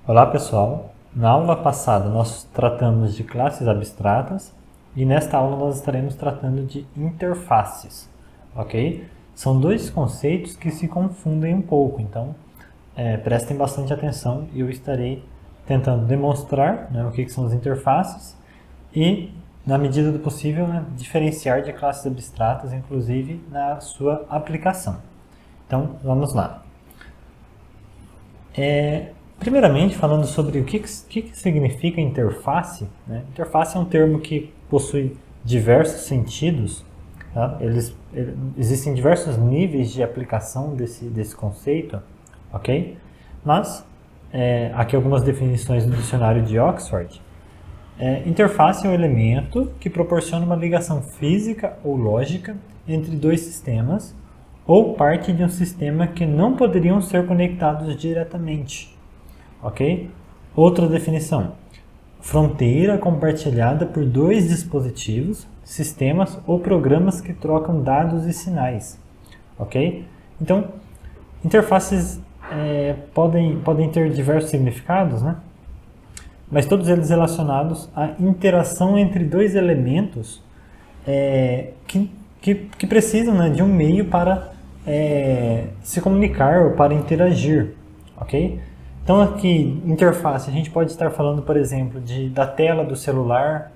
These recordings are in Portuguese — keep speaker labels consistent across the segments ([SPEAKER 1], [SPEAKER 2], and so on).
[SPEAKER 1] Olá pessoal, na aula passada nós tratamos de classes abstratas e nesta aula nós estaremos tratando de interfaces, ok? São dois conceitos que se confundem um pouco, então prestem bastante atenção e eu estarei tentando demonstrar o que são as interfaces e, na medida do possível, diferenciar de classes abstratas, inclusive na sua aplicação. Então, vamos lá. Primeiramente, falando sobre o que significa interface. Interface é um termo que possui diversos sentidos. Tá? Existem diversos níveis de aplicação desse conceito, ok? Mas, aqui algumas definições do dicionário de Oxford. Interface é um elemento que proporciona uma ligação física ou lógica entre dois sistemas ou parte de um sistema que não poderiam ser conectados diretamente. Ok? Outra definição. Fronteira compartilhada por dois dispositivos, sistemas ou programas que trocam dados e sinais. Ok? Então, interfaces podem ter diversos significados, né? Mas todos eles relacionados à interação entre dois elementos que precisam de um meio para se comunicar ou para interagir. Ok? Então aqui, interface, a gente pode estar falando, por exemplo, da tela do celular,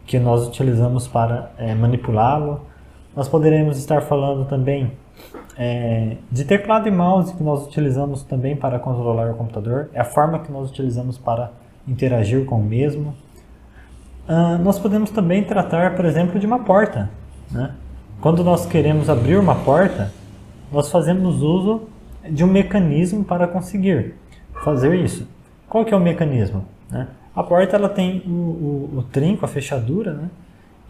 [SPEAKER 1] que nós utilizamos para manipulá-lo. Nós poderemos estar falando também de teclado e mouse, que nós utilizamos também para controlar o computador. É a forma que nós utilizamos para interagir com o mesmo. Nós podemos também tratar, por exemplo, de uma porta. Quando nós queremos abrir uma porta, nós fazemos uso de um mecanismo para conseguir fazer isso. Qual que é o mecanismo? A porta ela tem o trinco, a fechadura,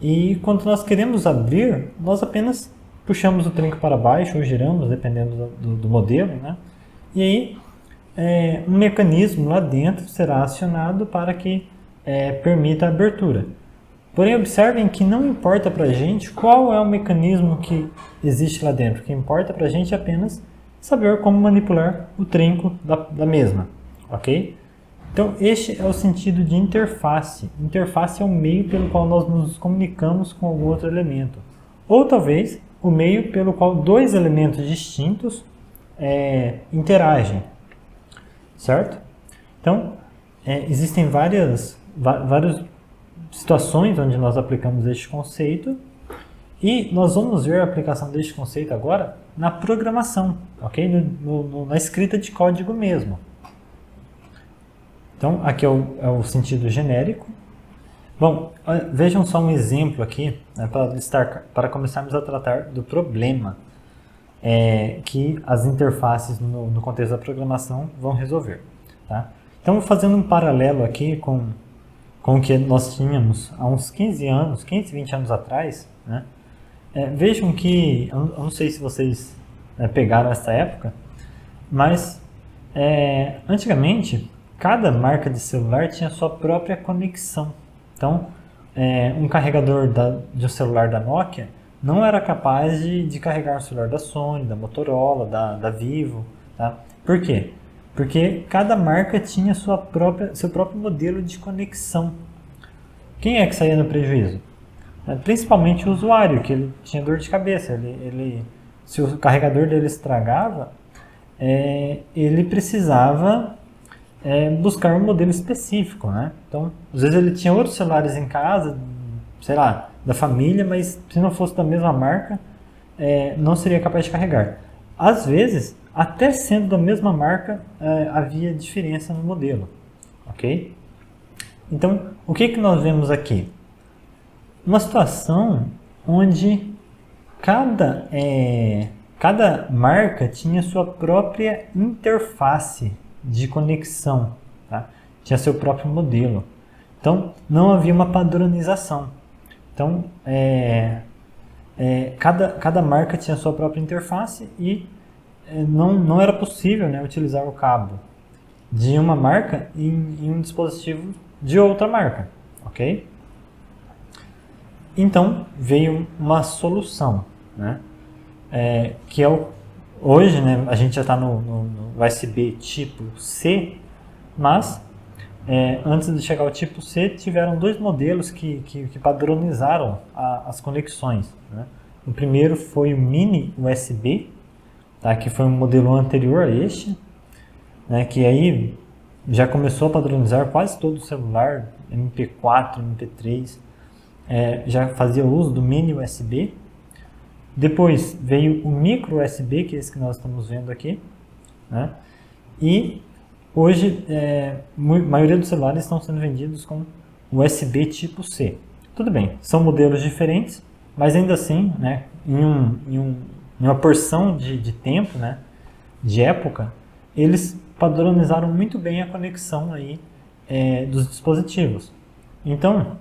[SPEAKER 1] e quando nós queremos abrir, nós apenas puxamos o trinco para baixo ou giramos, dependendo do modelo, e aí um mecanismo lá dentro será acionado para que permita a abertura. Porém, observem que não importa para a gente qual é o mecanismo que existe lá dentro. O que importa para a gente é apenas saber como manipular o trinco da mesma, ok? Então, este é o sentido de interface. Interface é o meio pelo qual nós nos comunicamos com algum outro elemento. Ou talvez o meio pelo qual dois elementos distintos interagem, certo? Então, existem várias situações onde nós aplicamos este conceito e nós vamos ver a aplicação deste conceito agora na programação, ok? Na escrita de código mesmo. Então, aqui é o sentido genérico. Bom, vejam só um exemplo aqui para começarmos a tratar do problema que as interfaces no contexto da programação vão resolver. Tá? Então, fazendo um paralelo aqui com o que nós tínhamos há uns 15, 20 anos atrás, vejam que, eu não sei se vocês pegaram essa época, mas antigamente cada marca de celular tinha sua própria conexão. Então, um carregador de um celular da Nokia não era capaz de carregar o celular da Sony, da Motorola, da Vivo. Tá? Por quê? Porque cada marca tinha seu próprio modelo de conexão. Quem é que saía no prejuízo? Principalmente o usuário, que ele tinha dor de cabeça. Se o carregador dele estragava, ele precisava buscar um modelo específico. Então, às vezes ele tinha outros celulares em casa, sei lá, da família, mas se não fosse da mesma marca, não seria capaz de carregar. Às vezes, até sendo da mesma marca, havia diferença no modelo, ok? Então, o que nós vemos aqui? Uma situação onde cada marca tinha sua própria interface de conexão, tá? Tinha seu próprio modelo. Então, não havia uma padronização. Então, cada marca tinha sua própria interface e não era possível utilizar o cabo de uma marca em um dispositivo de outra marca, ok? Então veio uma solução, que é hoje a gente já está no USB tipo C, mas antes de chegar ao tipo C, tiveram dois modelos que padronizaram as conexões, né? O primeiro foi o Mini USB, tá? Que foi um modelo anterior a este, né? Que aí já começou a padronizar quase todo o celular, MP4, MP3, já fazia uso do Mini USB. Depois veio o Micro USB, que é esse que nós estamos vendo aqui, né? E hoje a maioria dos celulares estão sendo vendidos com USB tipo C. Tudo bem, são modelos diferentes, mas ainda assim, né, em uma porção de tempo, né, de época, eles padronizaram muito bem a conexão aí, dos dispositivos. Então,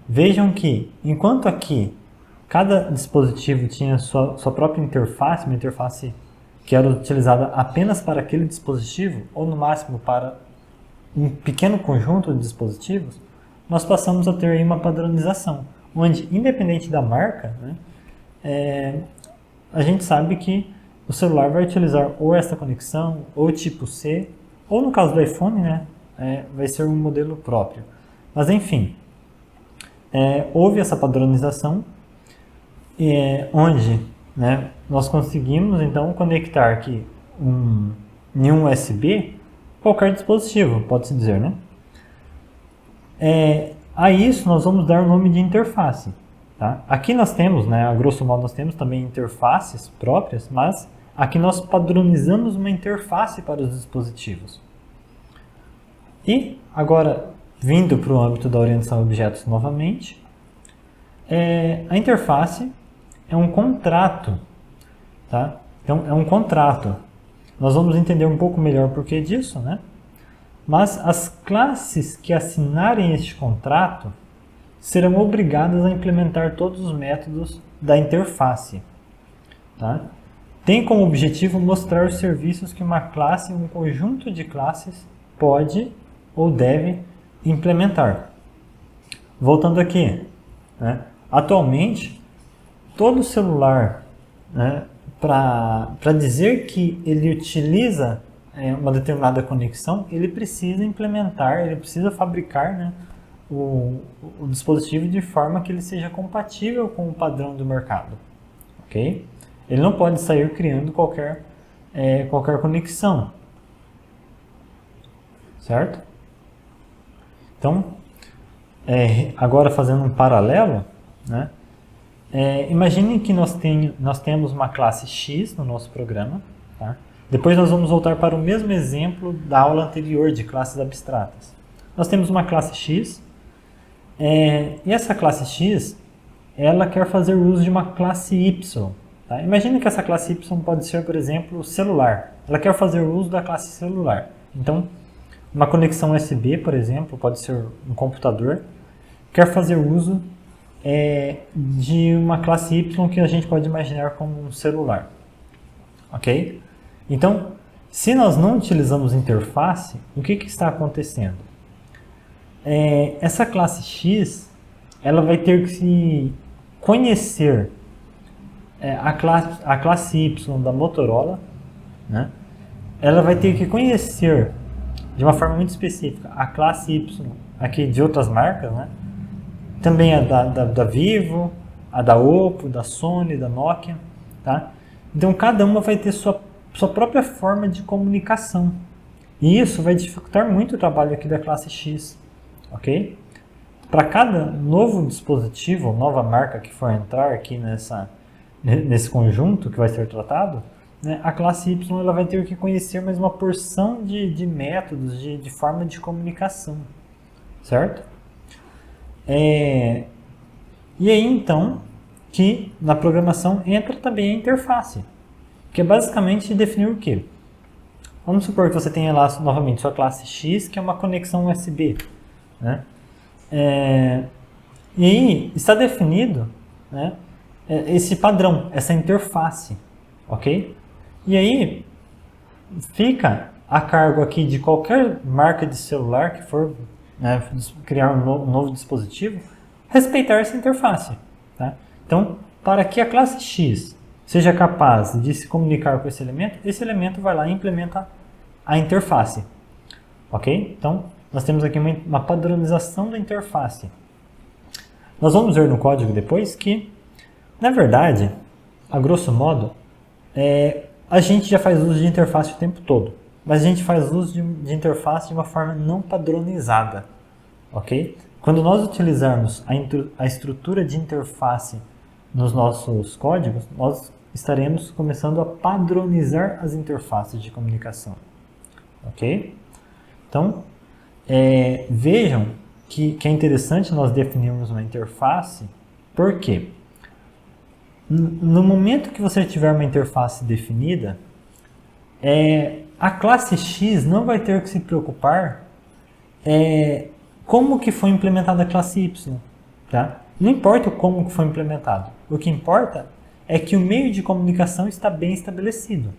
[SPEAKER 1] vejam que, enquanto aqui cada dispositivo tinha sua própria interface, uma interface que era utilizada apenas para aquele dispositivo, ou no máximo para um pequeno conjunto de dispositivos, nós passamos a ter aí uma padronização, onde, independente da marca, né, a gente sabe que o celular vai utilizar ou essa conexão, ou tipo C, ou no caso do iPhone, né, vai ser um modelo próprio. Mas enfim, houve essa padronização, onde, né, nós conseguimos então conectar aqui em um USB qualquer dispositivo, pode-se dizer, né? A isso nós vamos dar o nome de interface. Tá? Aqui nós temos, né, a grosso modo nós temos também interfaces próprias, mas aqui nós padronizamos uma interface para os dispositivos. E agora, vindo para o âmbito da orientação a objetos novamente, a interface é um contrato, tá? Então, é um contrato. Nós vamos entender um pouco melhor o porquê disso, né? Mas as classes que assinarem este contrato serão obrigadas a implementar todos os métodos da interface, tá? Tem como objetivo mostrar os serviços que uma classe, um conjunto de classes, pode ou deve implementar. Voltando aqui, né? Atualmente, todo celular, né, para dizer que ele utiliza uma determinada conexão, ele precisa implementar, ele precisa fabricar, né, o dispositivo de forma que ele seja compatível com o padrão do mercado. Ok? Ele não pode sair criando qualquer conexão. Certo? Então, agora fazendo um paralelo, né? Imaginem que nós temos uma classe X no nosso programa. Tá? Depois nós vamos voltar para o mesmo exemplo da aula anterior de classes abstratas. Nós temos uma classe X, e essa classe X, ela quer fazer uso de uma classe Y. Tá? Imagine que essa classe Y pode ser, por exemplo, celular. Ela quer fazer uso da classe celular. Então, uma conexão USB, por exemplo, pode ser um computador, quer fazer uso de uma classe Y que a gente pode imaginar como um celular. Ok? Então, se nós não utilizamos interface, o que está acontecendo? Essa classe X, ela vai ter que conhecer a classe Y da Motorola, né? Ela vai ter que conhecer de uma forma muito específica a classe Y aqui de outras marcas, né? Também a da Vivo, a da Oppo, da Sony, da Nokia, tá? Então cada uma vai ter sua própria forma de comunicação. E isso vai dificultar muito o trabalho aqui da classe X, ok? Para cada novo dispositivo, nova marca que for entrar aqui nesse conjunto que vai ser tratado, né, a classe Y ela vai ter que conhecer mais uma porção de métodos, de forma de comunicação, certo? E aí então que na programação entra também a interface, que é basicamente definir o quê? Vamos supor que você tenha lá novamente sua classe X, que é uma conexão USB, né? E aí está definido, né, esse padrão, essa interface, ok? E aí fica a cargo aqui de qualquer marca de celular que for, né, criar um novo dispositivo, respeitar essa interface. Tá? Então, para que a classe X seja capaz de se comunicar com esse elemento vai lá e implementa a interface. Ok? Então, nós temos aqui uma padronização da interface. Nós vamos ver no código depois que, na verdade, a grosso modo, a gente já faz uso de interface o tempo todo, mas a gente faz uso de interface de uma forma não padronizada. Ok? Quando nós utilizarmos a estrutura de interface nos nossos códigos, nós estaremos começando a padronizar as interfaces de comunicação. Ok? Então, vejam que é interessante nós definirmos uma interface, porque no momento que você tiver uma interface definida, a classe X não vai ter que se preocupar como que foi implementada a classe Y. Tá? Não importa como que foi implementado. O que importa é que o meio de comunicação está bem estabelecido.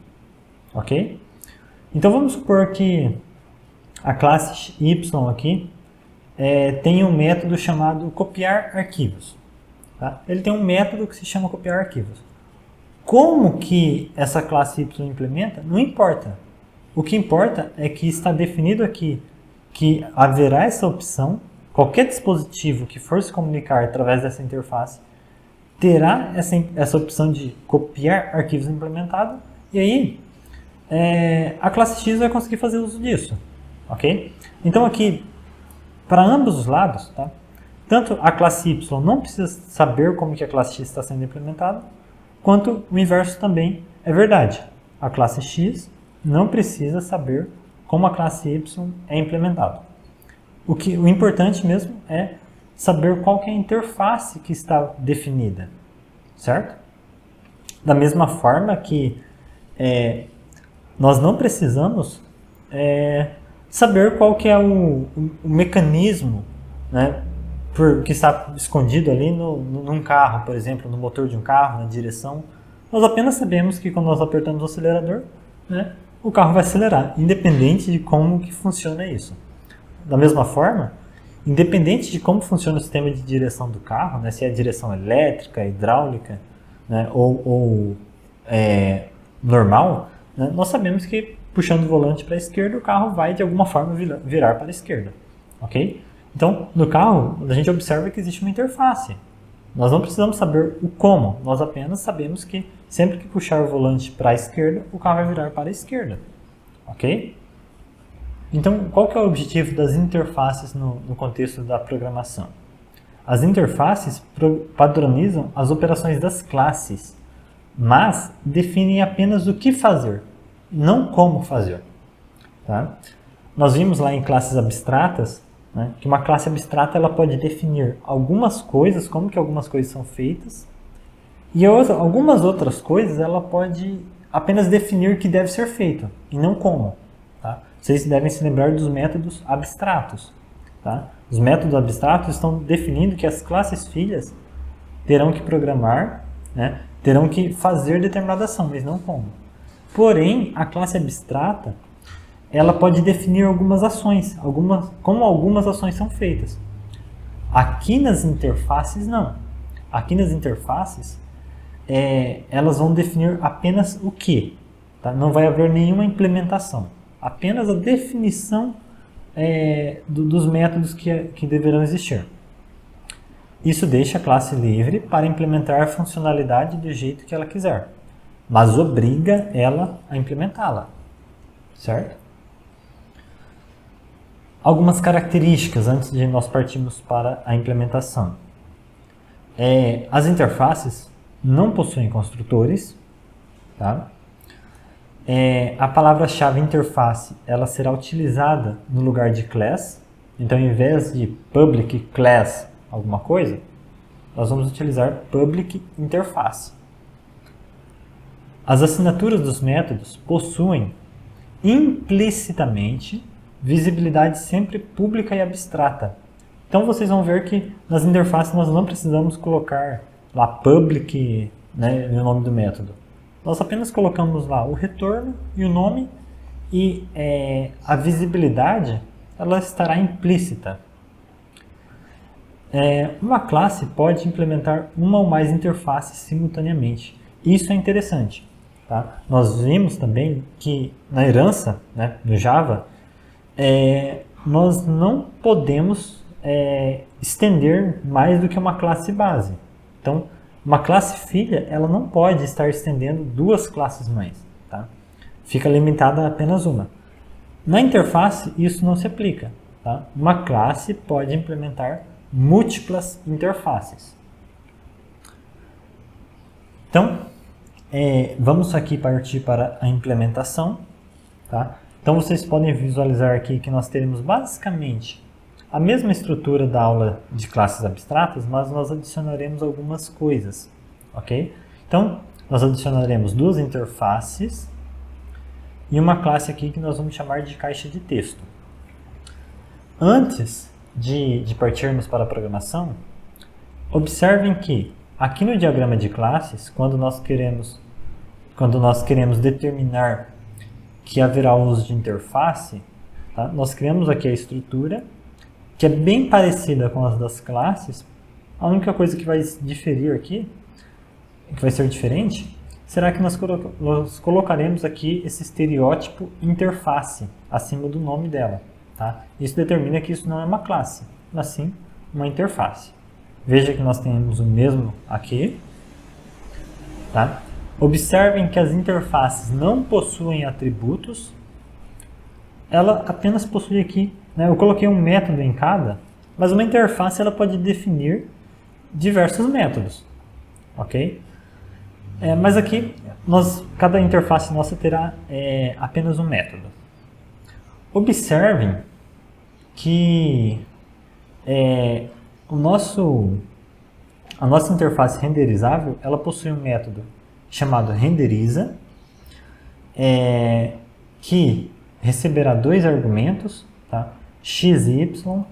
[SPEAKER 1] Ok? Então vamos supor que a classe Y aqui tem um método chamado copiar arquivos. Tá? Ele tem um método que se chama copiar arquivos. Como que essa classe Y implementa, não importa. O que importa é que está definido aqui que haverá essa opção, qualquer dispositivo que for se comunicar através dessa interface terá essa opção de copiar arquivos implementado, e aí a classe X vai conseguir fazer uso disso. Ok? Então aqui, para ambos os lados, tá? Tanto a classe Y não precisa saber como que a classe X está sendo implementada, quanto o inverso também é verdade. A classe X não precisa saber como a classe Y é implementada. O importante mesmo é saber qual que é a interface que está definida, certo? Da mesma forma que nós não precisamos saber qual que é o mecanismo, né, que está escondido ali num carro, por exemplo, no motor de um carro, na direção. Nós apenas sabemos que quando nós apertamos o acelerador, né, o carro vai acelerar, independente de como que funciona isso. Da mesma forma, independente de como funciona o sistema de direção do carro, né, se é direção elétrica, hidráulica, né, ou normal, né, nós sabemos que puxando o volante para a esquerda, o carro vai de alguma forma virar para a esquerda. Ok? Então, no carro, a gente observa que existe uma interface. Nós não precisamos saber o como, nós apenas sabemos que sempre que puxar o volante para a esquerda, o carro vai virar para a esquerda. Ok? Então, qual que é o objetivo das interfaces no contexto da programação? As interfaces padronizam as operações das classes, mas definem apenas o que fazer, não como fazer. Tá? Nós vimos lá em classes abstratas, né, que uma classe abstrata ela pode definir algumas coisas, como que algumas coisas são feitas, e algumas outras coisas ela pode apenas definir o que deve ser feito, e não como. Tá? Vocês devem se lembrar dos métodos abstratos. Tá? Os métodos abstratos estão definindo que as classes filhas terão que programar, né, terão que fazer determinada ação, mas não como. Porém, a classe abstrata ela pode definir algumas ações, como algumas ações são feitas. Aqui nas interfaces, não. Aqui nas interfaces, elas vão definir apenas o que. Tá? Não vai haver nenhuma implementação. Apenas a definição dos métodos que deverão existir. Isso deixa a classe livre para implementar a funcionalidade do jeito que ela quiser, mas obriga ela a implementá-la. Certo? Algumas características antes de nós partirmos para a implementação. As interfaces não possuem construtores. Tá? A palavra-chave interface ela será utilizada no lugar de class. Então, ao invés de public class alguma coisa, nós vamos utilizar public interface. As assinaturas dos métodos possuem implicitamente visibilidade sempre pública e abstrata. Então vocês vão ver que nas interfaces nós não precisamos colocar lá public, né, no nome do método. Nós apenas colocamos lá o retorno e o nome, e a visibilidade ela estará implícita. Uma classe pode implementar uma ou mais interfaces simultaneamente. Isso é interessante. Tá? Nós vimos também que na herança, né, no Java, nós não podemos estender mais do que uma classe base. Então, uma classe filha, ela não pode estar estendendo duas classes mães. Tá? Fica limitada a apenas uma. Na interface, isso não se aplica. Tá? Uma classe pode implementar múltiplas interfaces. Então, vamos aqui partir para a implementação. Tá? Então, vocês podem visualizar aqui que nós teremos basicamente a mesma estrutura da aula de classes abstratas, mas nós adicionaremos algumas coisas. Ok? Então, nós adicionaremos duas interfaces e uma classe aqui que nós vamos chamar de caixa de texto. Antes de partirmos para a programação, observem que aqui no diagrama de classes, quando nós queremos determinar que haverá uso de interface, tá? Nós criamos aqui a estrutura, que é bem parecida com as das classes. A única coisa que vai diferir aqui, que vai ser diferente, será que nós colocaremos aqui esse estereótipo interface acima do nome dela. Tá? Isso determina que isso não é uma classe, mas sim uma interface. Veja que nós temos o mesmo aqui. Tá? Observem que as interfaces não possuem atributos, ela apenas possui aqui, né? Eu coloquei um método em cada, mas uma interface ela pode definir diversos métodos. Ok? Mas aqui, cada interface nossa terá apenas um método. Observem que a nossa interface renderizável, ela possui um método chamado renderiza, que receberá dois argumentos, tá? X e Y.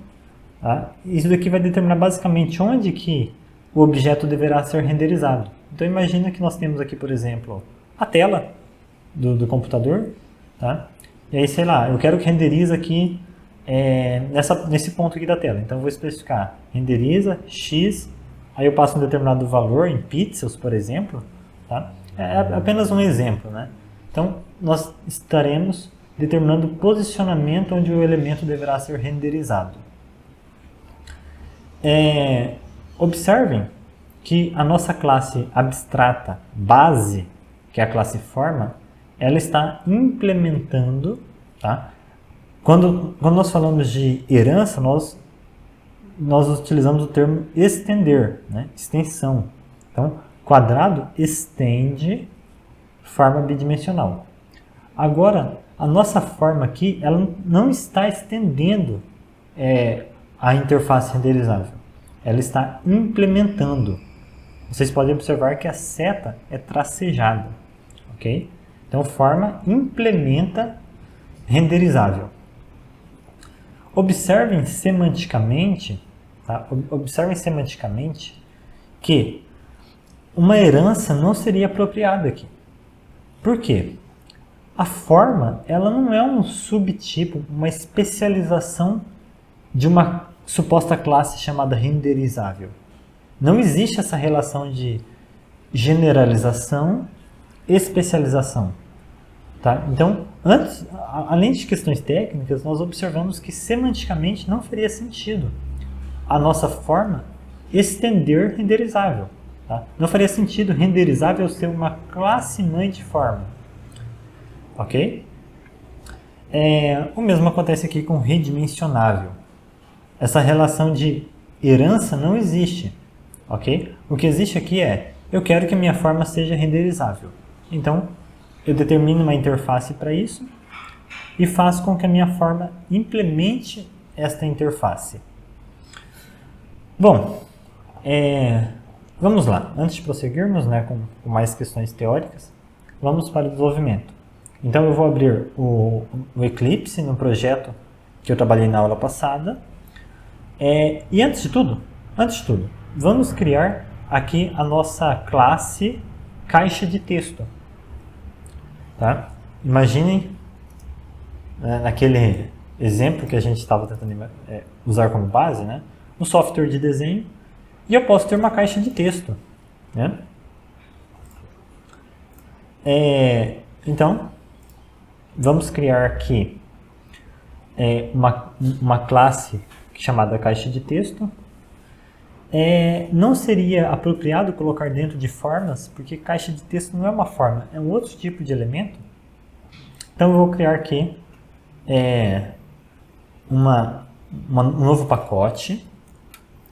[SPEAKER 1] Tá? Isso daqui vai determinar basicamente onde que o objeto deverá ser renderizado. Então imagina que nós temos aqui, por exemplo, a tela do computador, tá? E aí, sei lá, eu quero que renderize aqui nesse ponto aqui da tela. Então eu vou especificar renderiza X, aí eu passo um determinado valor em pixels, por exemplo. Tá? É apenas um exemplo, né? Então nós estaremos determinando o posicionamento onde o elemento deverá ser renderizado. Observem que a nossa classe abstrata base, que é a classe forma, ela está implementando, tá? Quando nós falamos de herança, nós utilizamos o termo estender, né? Extensão. Então, quadrado estende forma bidimensional. Agora, a nossa forma aqui, ela não está estendendo a interface renderizável. Ela está implementando. Vocês podem observar que a seta é tracejada. Ok? Então, forma implementa renderizável. Observem semanticamente, tá? Observem semanticamente que uma herança não seria apropriada aqui. Por quê? A forma, ela não é um subtipo, uma especialização de uma suposta classe chamada renderizável. Não existe essa relação de generalização e especialização. Tá? Então, além de questões técnicas, nós observamos que semanticamente não faria sentido a nossa forma estender renderizável. Tá? Não faria sentido renderizável ser uma classe mãe de forma. Ok? O mesmo acontece aqui com redimensionável. Essa relação de herança não existe. Ok? O que existe aqui eu quero que a minha forma seja renderizável. Então, eu determino uma interface para isso e faço com que a minha forma implemente esta interface. Bom, vamos lá. Antes de prosseguirmos, né, com mais questões teóricas, vamos para o desenvolvimento. Então eu vou abrir o Eclipse no projeto que eu trabalhei na aula passada. E antes de tudo, vamos criar aqui a nossa classe caixa de texto. Tá? Imaginem, naquele exemplo que a gente estava tentando usar como base, né, um software de desenho, e eu posso ter uma caixa de texto. Né? Então, vamos criar aqui uma classe chamada caixa de texto. Não seria apropriado colocar dentro de formas, porque caixa de texto não é uma forma, é um outro tipo de elemento. Então eu vou criar aqui um novo pacote,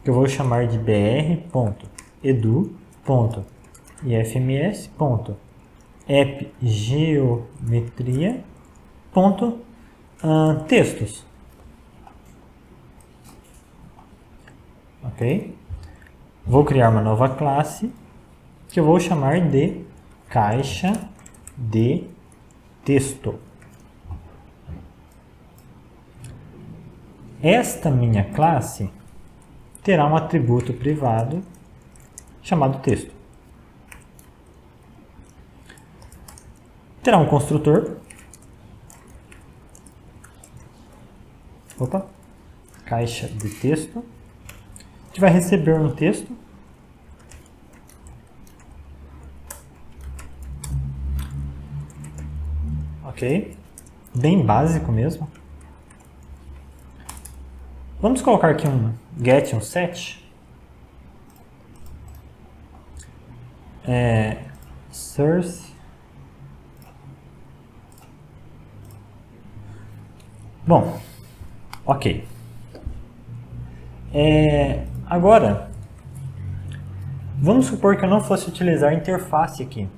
[SPEAKER 1] que eu vou chamar de br.edu.ifms.appgeometria.textos. Ok? Vou criar uma nova classe que eu vou chamar de caixa de texto. Esta minha classe terá um atributo privado chamado texto. Terá um construtor. Caixa de texto. Que vai receber um texto. Ok? Bem básico mesmo. Vamos colocar aqui um get, um set. Source. Bom, ok. Agora, vamos supor que eu não fosse utilizar a interface aqui.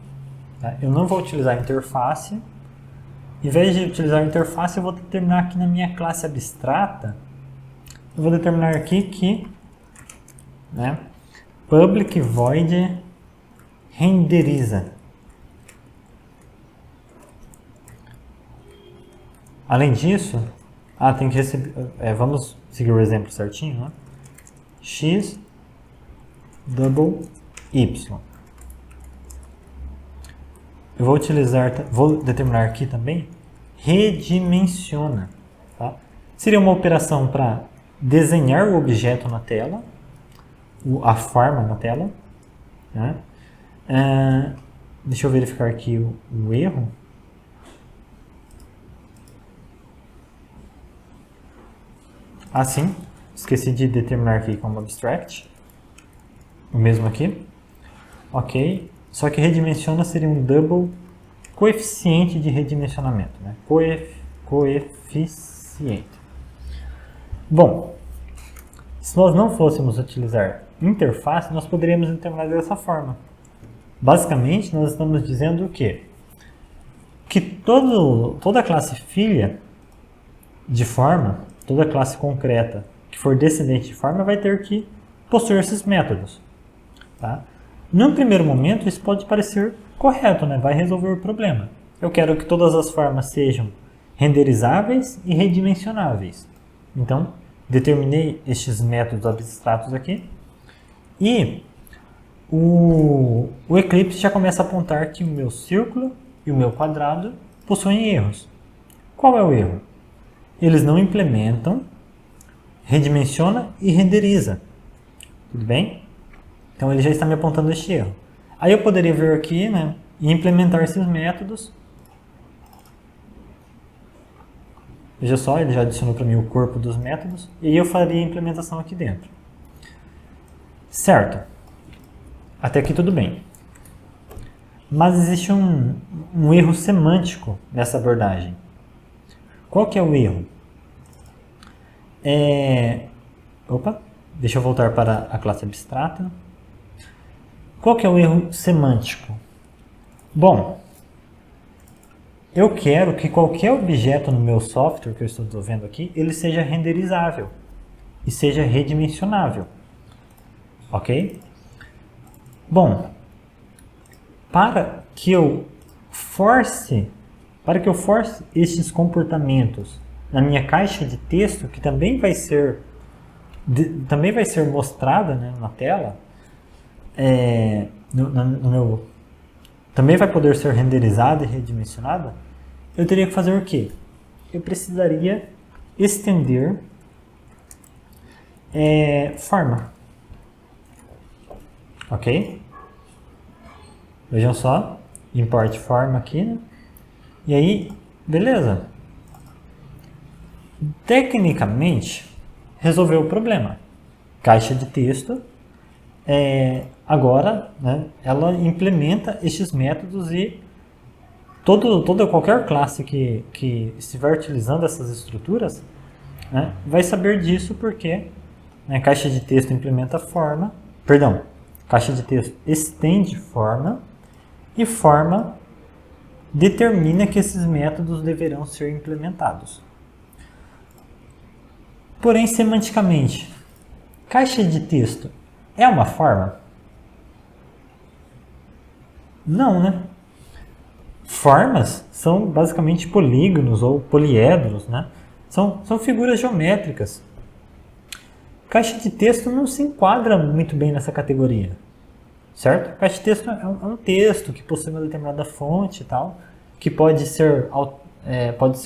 [SPEAKER 1] Tá? Eu não vou utilizar a interface. Em vez de utilizar a interface, eu vou determinar aqui na minha classe abstrata. Eu vou determinar aqui que public void renderiza. Além disso, tem que receber. Vamos seguir o exemplo certinho, né? X double Y. Eu vou determinar aqui também redimensiona. Tá? Seria uma operação para desenhar o objeto na tela, a forma na tela. Né? Deixa eu verificar aqui o erro. Sim. Esqueci de determinar aqui como abstract. O mesmo aqui. Ok. Só que redimensiona seria um double coeficiente de redimensionamento. Né? Coeficiente. Bom, se nós não fôssemos utilizar interface, nós poderíamos determinar dessa forma. Basicamente, nós estamos dizendo o quê? Que toda classe filha de forma, toda classe concreta que for descendente de forma vai ter que possuir esses métodos. Tá? Num primeiro momento, isso pode parecer correto, né? Vai resolver o problema. Eu quero que todas as formas sejam renderizáveis e redimensionáveis. Então, determinei estes métodos abstratos aqui. E o Eclipse já começa a apontar que o meu círculo e o meu quadrado possuem erros. Qual é o erro? Eles não implementam, redimensiona e renderiza. Tudo bem? Então ele já está me apontando este erro. Aí eu poderia vir aqui, né, e implementar esses métodos. Veja só, ele já adicionou para mim o corpo dos métodos. E aí eu faria a implementação aqui dentro. Certo. Até aqui tudo bem. Mas existe um erro semântico nessa abordagem. Qual que é o erro? Deixa eu voltar para a classe abstrata. Qual que é o erro semântico? Bom, eu quero que qualquer objeto no meu software que eu estou desenvolvendo aqui, ele seja renderizável e seja redimensionável. Ok? Bom, para que eu force esses comportamentos na minha caixa de texto, que também vai ser mostrada, né, na tela, também vai poder ser renderizada e redimensionada, eu teria que fazer o quê? Eu precisaria estender forma. Ok? Vejam só. import forma aqui, né? E aí, beleza. Tecnicamente, resolveu o problema. Caixa de texto, agora, né, ela implementa estes métodos e qualquer classe que estiver utilizando essas estruturas, né, vai saber disso porque, né, caixa de texto implementa forma, perdão, caixa de texto estende forma e forma determina que esses métodos deverão ser implementados. Porém, semanticamente, caixa de texto é uma forma? Não, né? Formas são basicamente polígonos ou poliedros, né? São figuras geométricas. Caixa de texto não se enquadra muito bem nessa categoria, certo? Caixa de texto é um texto que possui uma determinada fonte e tal, que pode ser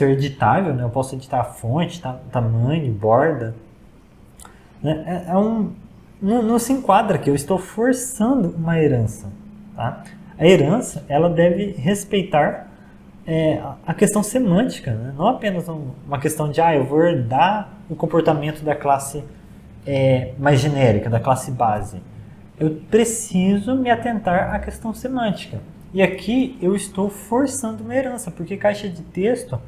[SPEAKER 1] editável, né? Eu posso editar a fonte, tamanho, borda. Né? Não se enquadra aqui, eu estou forçando uma herança. Tá? A herança ela deve respeitar a questão semântica, né? Não apenas uma questão de eu vou herdar o comportamento da classe mais genérica, da classe base. Eu preciso me atentar à questão semântica. E aqui eu estou forçando uma herança, porque caixa de texto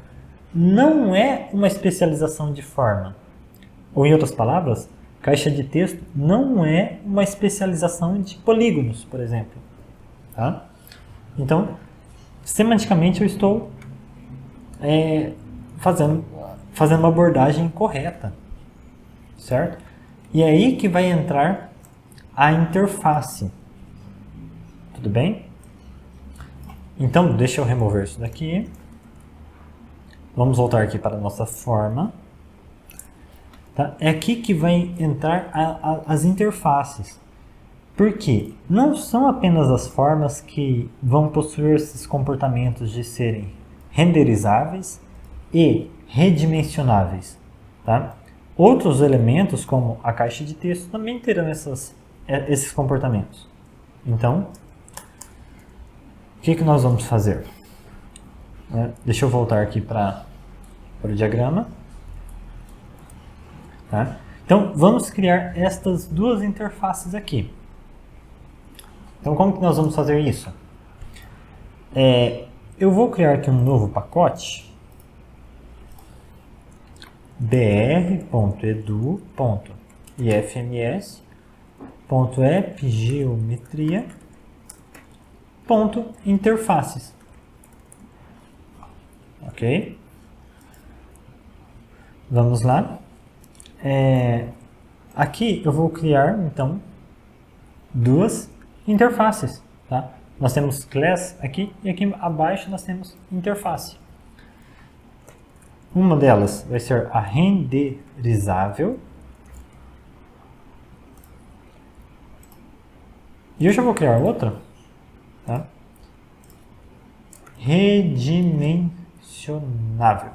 [SPEAKER 1] não é uma especialização de forma. Ou em outras palavras, caixa de texto não é uma especialização de polígonos, por exemplo. Tá? Então, semanticamente eu estou fazendo uma abordagem correta, certo? E é aí que vai entrar a interface. Tudo bem? Então, deixa eu remover isso daqui. Vamos voltar aqui para a nossa forma. Tá? É aqui que vai entrar as interfaces. Porque não são apenas as formas que vão possuir esses comportamentos de serem renderizáveis e redimensionáveis. Tá? Outros elementos, como a caixa de texto, também terão esses comportamentos. Então, o que nós vamos fazer? Deixa eu voltar aqui para o diagrama. Tá? Então, vamos criar estas duas interfaces aqui. Então, como que nós vamos fazer isso? Eu vou criar aqui um novo pacote, br.edu.ifms.appgeometria.interfaces. Ok? Vamos lá. Aqui eu vou criar, então, duas interfaces. Tá? Nós temos class aqui e aqui abaixo nós temos interface. Uma delas vai ser a renderizável. E eu já vou criar outra. Tá? Redimensionável.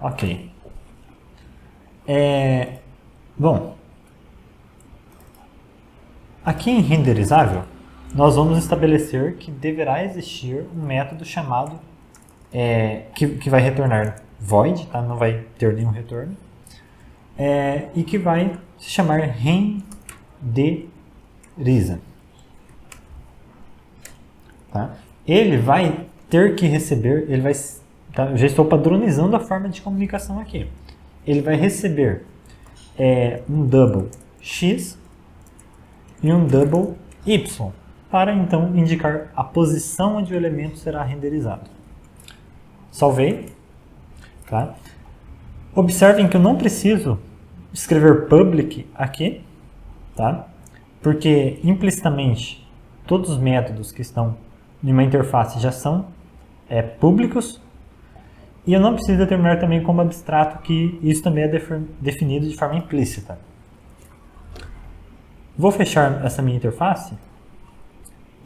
[SPEAKER 1] Ok. Bom, aqui em renderizável, nós vamos estabelecer que deverá existir um método chamado, que vai retornar void, tá? Não vai ter nenhum retorno, e que vai se chamar renderiza. Tá? Ele vai ter que receber, tá? Eu já estou padronizando a forma de comunicação aqui. Ele vai receber um double x e um double y, para então indicar a posição onde o elemento será renderizado. Salvei. Tá? Observem que eu não preciso escrever public aqui, tá? Porque implicitamente todos os métodos que estão em uma interface já são públicos. E eu não preciso determinar também como abstrato que isso também é definido de forma implícita. Vou fechar essa minha interface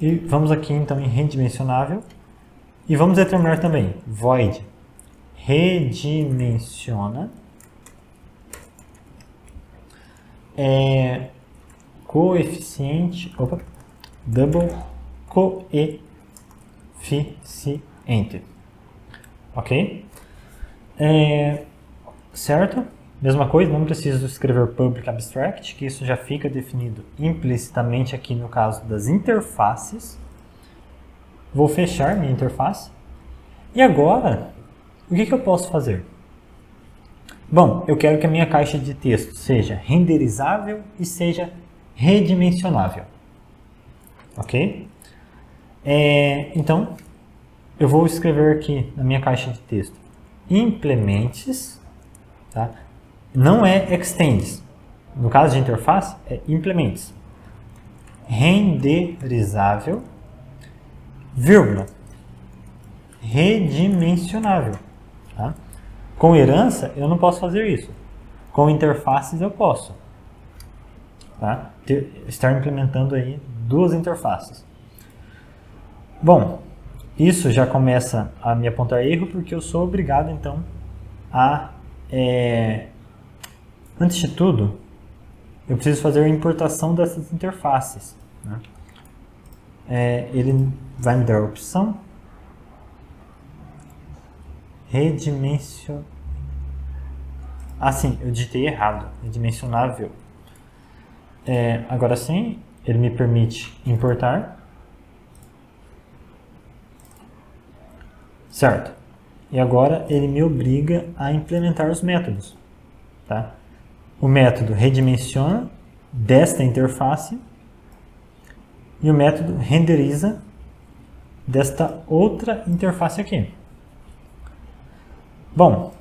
[SPEAKER 1] e vamos aqui então em redimensionável e vamos determinar também void redimensiona coeficiente double coeficiente. Ok? Certo? Mesma coisa, não preciso escrever public abstract, que isso já fica definido implicitamente aqui no caso das interfaces. Vou fechar minha interface. E agora, o que eu posso fazer? Bom, eu quero que a minha caixa de texto seja renderizável e seja redimensionável. Ok? Então, eu vou escrever aqui na minha caixa de texto implements, tá? Não é extends. No caso de interface, é implements. Renderizável, vírgula, redimensionável. Tá? Com herança, eu não posso fazer isso. Com interfaces, eu posso. Tá? Estar implementando aí duas interfaces. Bom, isso já começa a me apontar erro, porque eu sou obrigado, então, a... antes de tudo, eu preciso fazer a importação dessas interfaces. Né? Ele vai me dar a opção redimensionável. Sim, eu digitei errado. Redimensionável. Agora sim, ele me permite importar. Certo. E agora ele me obriga a implementar os métodos. Tá? O método redimensiona desta interface e o método renderiza desta outra interface aqui. Bom,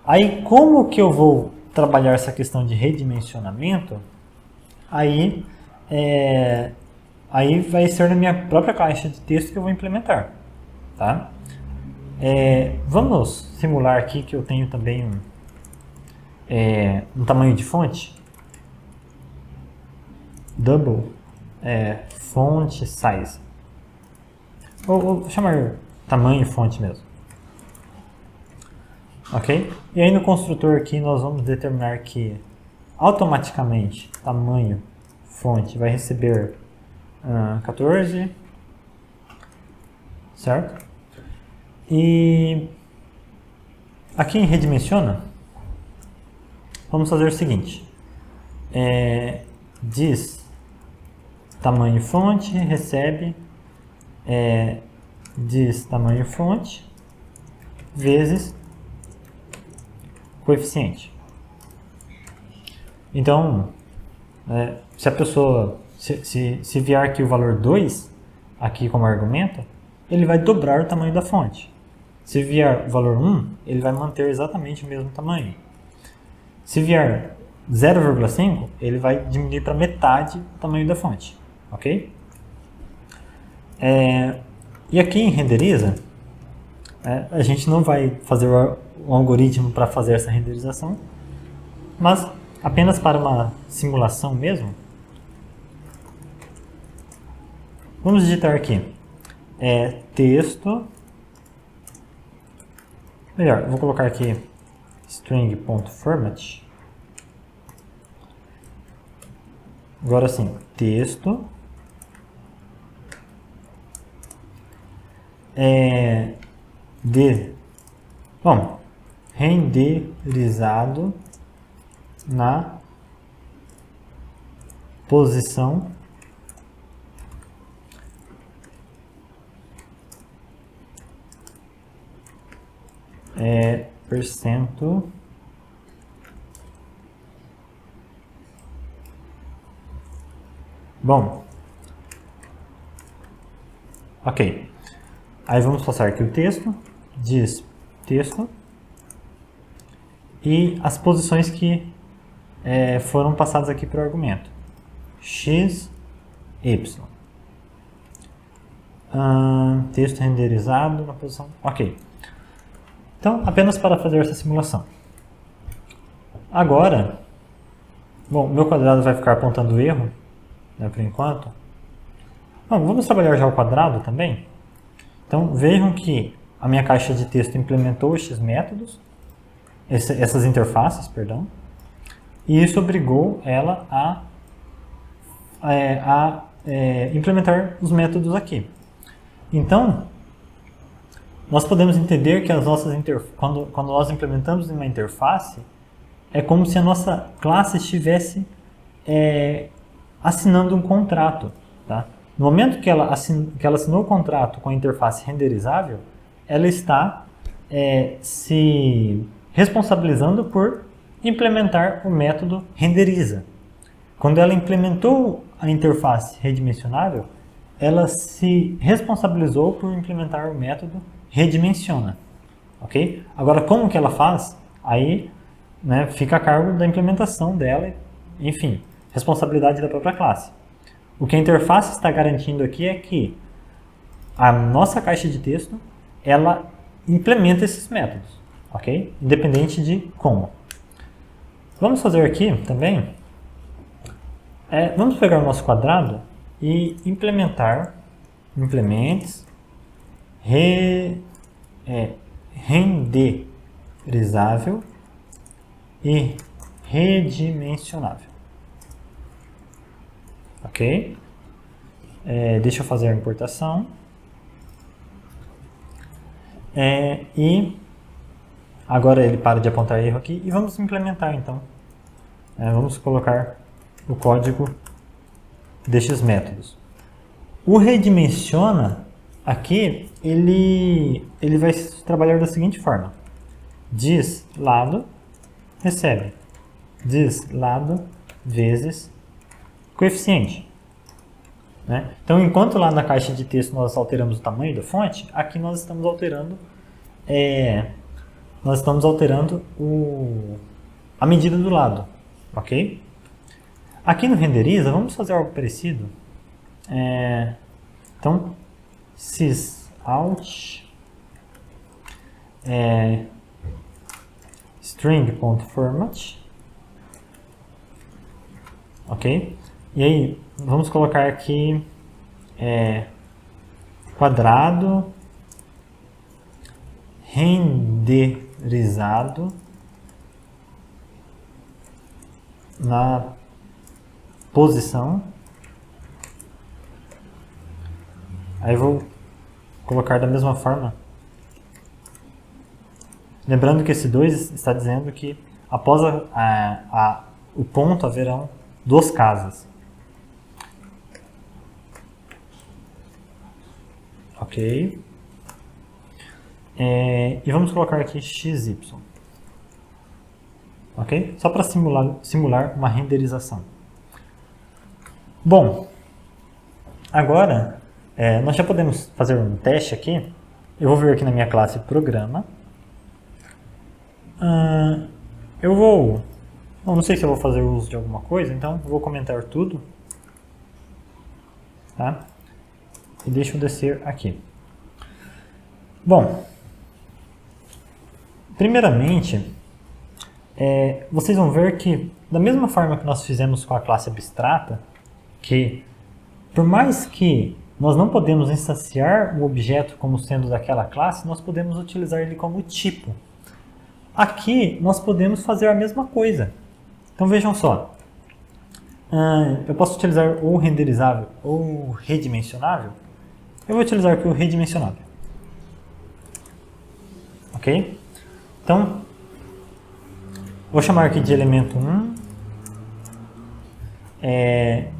[SPEAKER 1] aí como que eu vou trabalhar essa questão de redimensionamento? Aí vai ser na minha própria caixa de texto que eu vou implementar. Tá? Vamos simular aqui que eu tenho também um tamanho de fonte. Double font size. Vou chamar tamanho fonte mesmo. Ok? E aí no construtor aqui nós vamos determinar que automaticamente tamanho fonte vai receber 14. Certo? E aqui em redimensiona, vamos fazer o seguinte. Diz tamanho fonte recebe diz tamanho fonte vezes coeficiente. Então, se a pessoa se vier aqui o valor 2 aqui como argumento, ele vai dobrar o tamanho da fonte. Se vier o valor 1, ele vai manter exatamente o mesmo tamanho. Se vier 0,5, ele vai diminuir para metade o tamanho da fonte. Ok? E aqui em renderiza, a gente não vai fazer um algoritmo para fazer essa renderização, mas apenas para uma simulação mesmo. Vamos digitar aqui texto. Melhor, vou colocar aqui string.format. Agora sim, texto renderizado na posição percento bom. Ok. Aí vamos passar aqui o texto, diz texto e as posições que foram passadas aqui para o argumento. X, Y. Texto renderizado na posição... Ok. Então, apenas para fazer essa simulação. Agora, bom, meu quadrado vai ficar apontando erro, né, por enquanto. Bom, vamos trabalhar já o quadrado também. Então, vejam que a minha caixa de texto implementou esses métodos, essas interfaces, perdão, e isso obrigou ela a implementar os métodos aqui. Então, nós podemos entender que as nossas quando nós implementamos uma interface, é como se a nossa classe estivesse assinando um contrato. Tá? No momento que ela assinou o contrato com a interface renderizável, ela está se responsabilizando por implementar o método renderiza. Quando ela implementou a interface redimensionável, ela se responsabilizou por implementar o método redimensiona. Ok? Agora, como que ela faz? Aí, né, fica a cargo da implementação dela, enfim, responsabilidade da própria classe. O que a interface está garantindo aqui é que a nossa caixa de texto, ela implementa esses métodos, ok? Independente de como. Vamos fazer aqui também, vamos pegar o nosso quadrado e implementar, renderizável e redimensionável. Ok? Deixa eu fazer a importação. E agora ele para de apontar erro aqui e vamos implementar então. Vamos colocar o código destes métodos. O redimensiona aqui, ele vai trabalhar da seguinte forma: diz lado recebe diz lado vezes coeficiente. Né? Então, enquanto lá na caixa de texto nós alteramos o tamanho da fonte, aqui nós estamos alterando a medida do lado, ok? Aqui no renderiza, vamos fazer algo parecido. Então, sysout string.format, ok? E aí, vamos colocar aqui quadrado renderizado na posição. Aí vou colocar da mesma forma. Lembrando que esse 2 está dizendo que após o ponto haverão 2 casas. Ok. E vamos colocar aqui XY. Ok? Só para simular uma renderização. Bom, agora nós já podemos fazer um teste aqui. Eu vou vir aqui na minha classe programa. Não sei se eu vou fazer uso de alguma coisa, então eu vou comentar tudo. Tá? E deixa eu descer aqui. Bom, primeiramente, vocês vão ver que, da mesma forma que nós fizemos com a classe abstrata, que por mais que nós não podemos instanciar o objeto como sendo daquela classe, nós podemos utilizar ele como tipo. Aqui nós podemos fazer a mesma coisa. Então vejam só, eu posso utilizar ou renderizável ou redimensionável. Eu vou utilizar aqui o redimensionável. Ok? Então, vou chamar aqui de elemento 1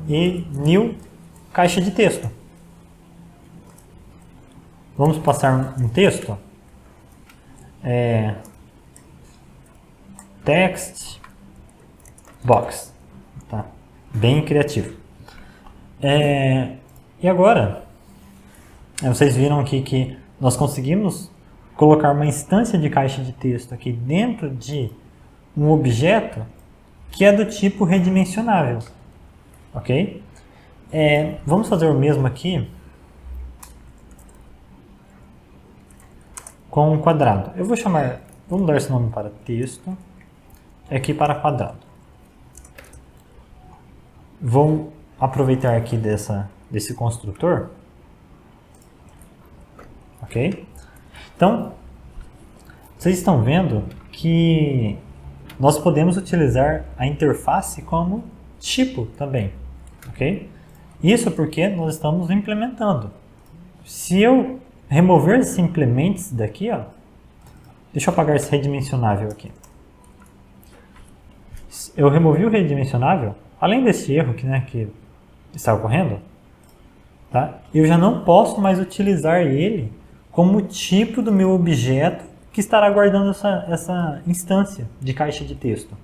[SPEAKER 1] e new caixa de texto. Vamos passar um texto. Text box. Tá? Bem criativo. E agora, vocês viram aqui que nós conseguimos colocar uma instância de caixa de texto aqui dentro de um objeto que é do tipo redimensionável. Ok? Vamos fazer o mesmo aqui com um quadrado. Eu vou chamar, vamos dar esse nome para texto, aqui para quadrado. Vou aproveitar aqui desse construtor. Ok? Então, vocês estão vendo que nós podemos utilizar a interface como tipo também. Ok? Isso porque nós estamos implementando. Se eu remover esse implements daqui, ó, deixa eu apagar esse redimensionável aqui. Eu removi o redimensionável, além desse erro que está ocorrendo, tá? Eu já não posso mais utilizar ele como tipo do meu objeto que estará guardando essa instância de caixa de texto.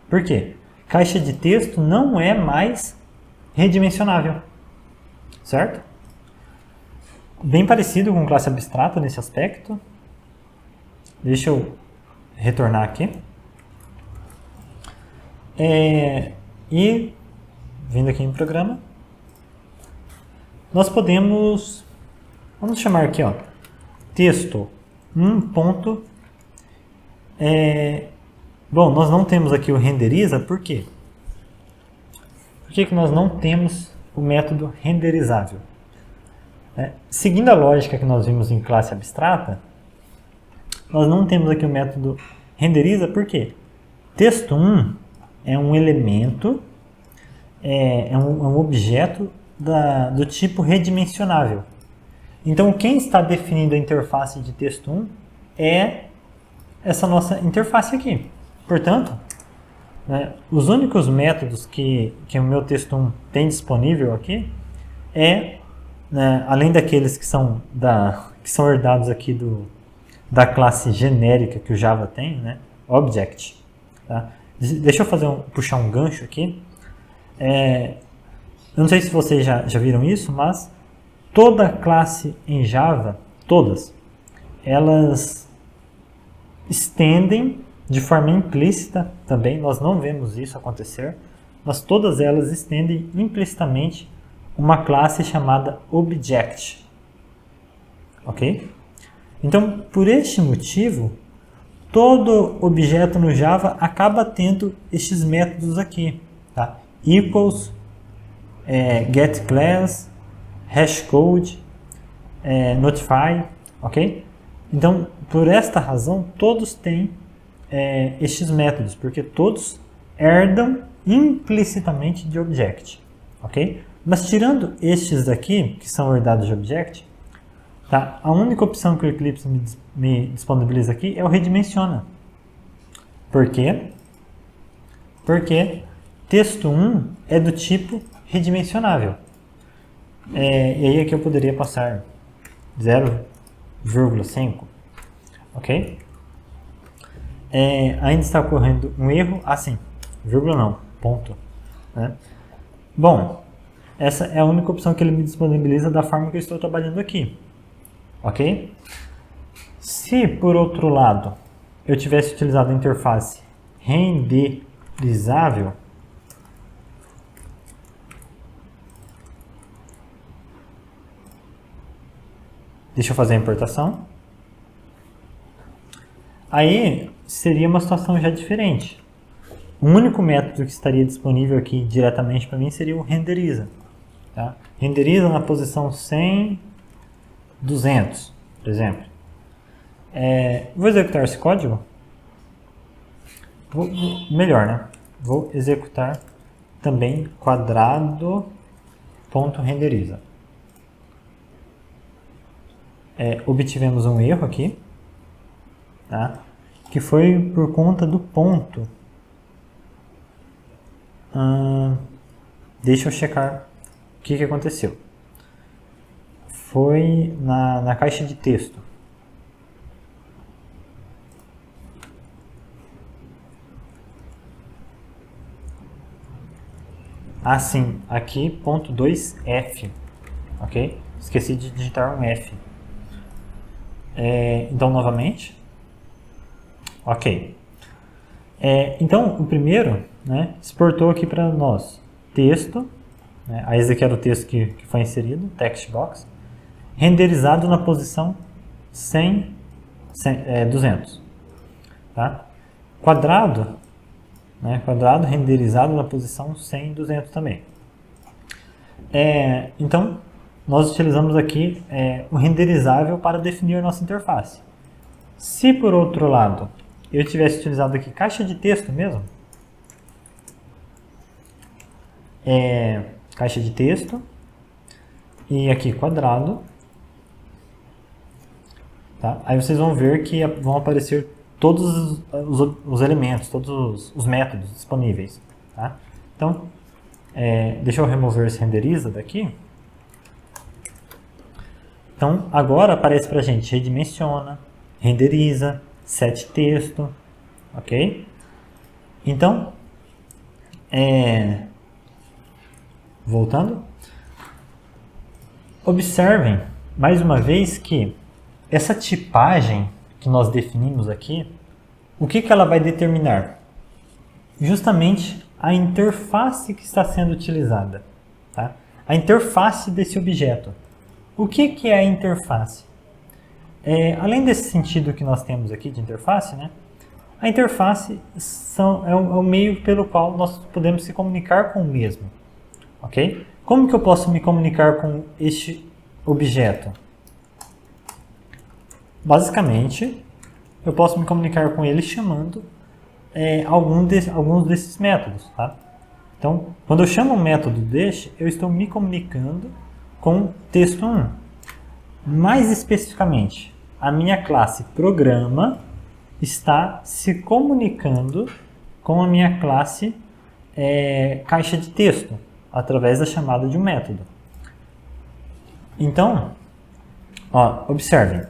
[SPEAKER 1] Por quê? Caixa de texto não é mais redimensionável, certo? Bem parecido com classe abstrata nesse aspecto. Deixa eu retornar aqui. E, vindo aqui em programa, nós podemos, vamos chamar aqui, ó, texto 1 ponto. Bom, nós não temos aqui o renderiza, por quê? Por que nós não temos o método renderizável? Seguindo a lógica que nós vimos em classe abstrata, nós não temos aqui o método renderiza, por quê? Texto 1 é um elemento, é um objeto do tipo redimensionável. Então, quem está definindo a interface de texto 1 é essa nossa interface aqui. Portanto, os únicos métodos que o meu texto 1 tem disponível aqui além daqueles que são herdados aqui da classe genérica que o Java tem, Object. Tá? Deixa eu puxar um gancho aqui. Eu não sei se vocês já viram isso, mas toda classe em Java, todas, elas estendem de forma implícita também, nós não vemos isso acontecer, mas todas elas estendem implicitamente uma classe chamada Object. Ok? Então, por este motivo, todo objeto no Java acaba tendo estes métodos aqui, tá? Equals, getClass, hashcode, notify, ok? Então, por esta razão, todos têm estes métodos, porque todos herdam implicitamente de Object, ok? Mas tirando estes daqui, que são herdados de Object, tá? A única opção que o Eclipse me disponibiliza aqui é o redimensiona. Por quê? Porque texto 1 é do tipo redimensionável. E aí aqui eu poderia passar 0,5, ok? Ainda está ocorrendo um erro, assim, vírgula não, ponto. Bom, essa é a única opção que ele me disponibiliza da forma que eu estou trabalhando aqui, ok? Se, por outro lado, eu tivesse utilizado a interface renderizável, deixa eu fazer a importação. Aí seria uma situação já diferente. O único método que estaria disponível aqui diretamente para mim seria o renderiza. Tá? Renderiza na posição 100, 200, por exemplo. Vou executar esse código. Melhor, né? Vou executar também quadrado.renderiza. Obtivemos um erro aqui, tá? Que foi por conta do ponto. Deixa eu checar o que aconteceu. Foi na caixa de texto. Sim, aqui ponto 2F, ok? Esqueci de digitar um F. Então, novamente. Ok. Então, o primeiro, exportou aqui para nós texto. Aí esse aqui era o texto que foi inserido, text box. Renderizado na posição 200. Tá? Quadrado. Quadrado renderizado na posição 100, 200 também. Então, nós utilizamos aqui o renderizável para definir a nossa interface. Se, por outro lado, eu tivesse utilizado aqui caixa de texto mesmo, caixa de texto, e aqui quadrado. Tá? Aí vocês vão ver que vão aparecer todos os elementos, todos os métodos disponíveis. Tá? Então, deixa eu remover esse renderiza daqui. Então, agora aparece para a gente redimensiona, renderiza, set texto, ok? Então, voltando, observem mais uma vez que essa tipagem que nós definimos aqui, o que ela vai determinar? Justamente a interface que está sendo utilizada, tá? A interface desse objeto. O que é a interface? Além desse sentido que nós temos aqui de interface, né? A interface é o meio pelo qual nós podemos se comunicar com o mesmo, ok? Como que eu posso me comunicar com este objeto? Basicamente, eu posso me comunicar com ele chamando alguns desses métodos, tá? Então, quando eu chamo um método deste, eu estou me comunicando com texto 1. Mais especificamente, a minha classe programa está se comunicando com a minha classe caixa de texto, através da chamada de um método. Então, observem.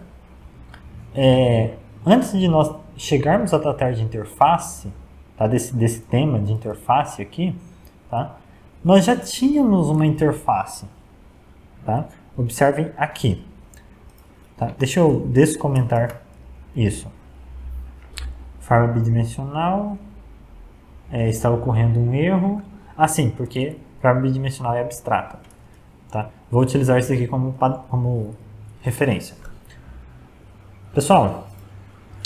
[SPEAKER 1] Antes de nós chegarmos a tratar de interface, tá, desse tema de interface aqui, tá, nós já tínhamos uma interface. Tá? Observem aqui. Tá? Deixa eu descomentar isso. Forma bidimensional. Está ocorrendo um erro. Sim, porque forma bidimensional é abstrata. Tá? Vou utilizar isso aqui como referência. Pessoal,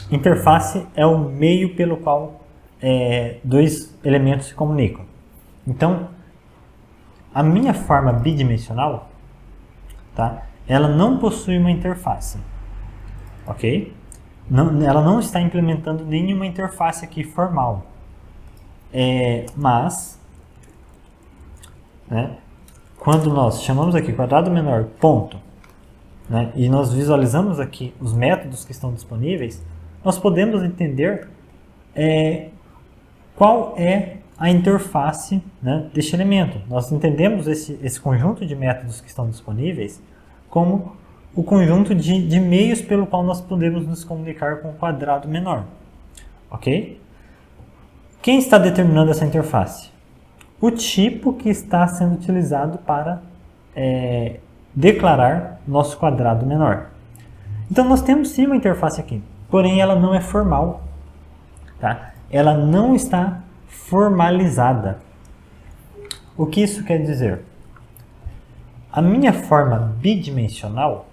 [SPEAKER 1] interface é o meio pelo qual dois elementos se comunicam. Então, a minha forma bidimensional, tá? Ela não possui uma interface, ok? Ela não está implementando nenhuma interface aqui formal, mas, né, quando nós chamamos aqui quadrado menor ponto, né, e nós visualizamos aqui os métodos que estão disponíveis, nós podemos entender qual é a interface, né, deste elemento. Nós entendemos esse conjunto de métodos que estão disponíveis como o conjunto de meios pelo qual nós podemos nos comunicar com o quadrado menor. Ok? Quem está determinando essa interface? O tipo que está sendo utilizado para declarar nosso quadrado menor. Então nós temos sim uma interface aqui, porém ela não é formal. Tá? Ela não está formalizada. O que isso quer dizer? A minha forma bidimensional,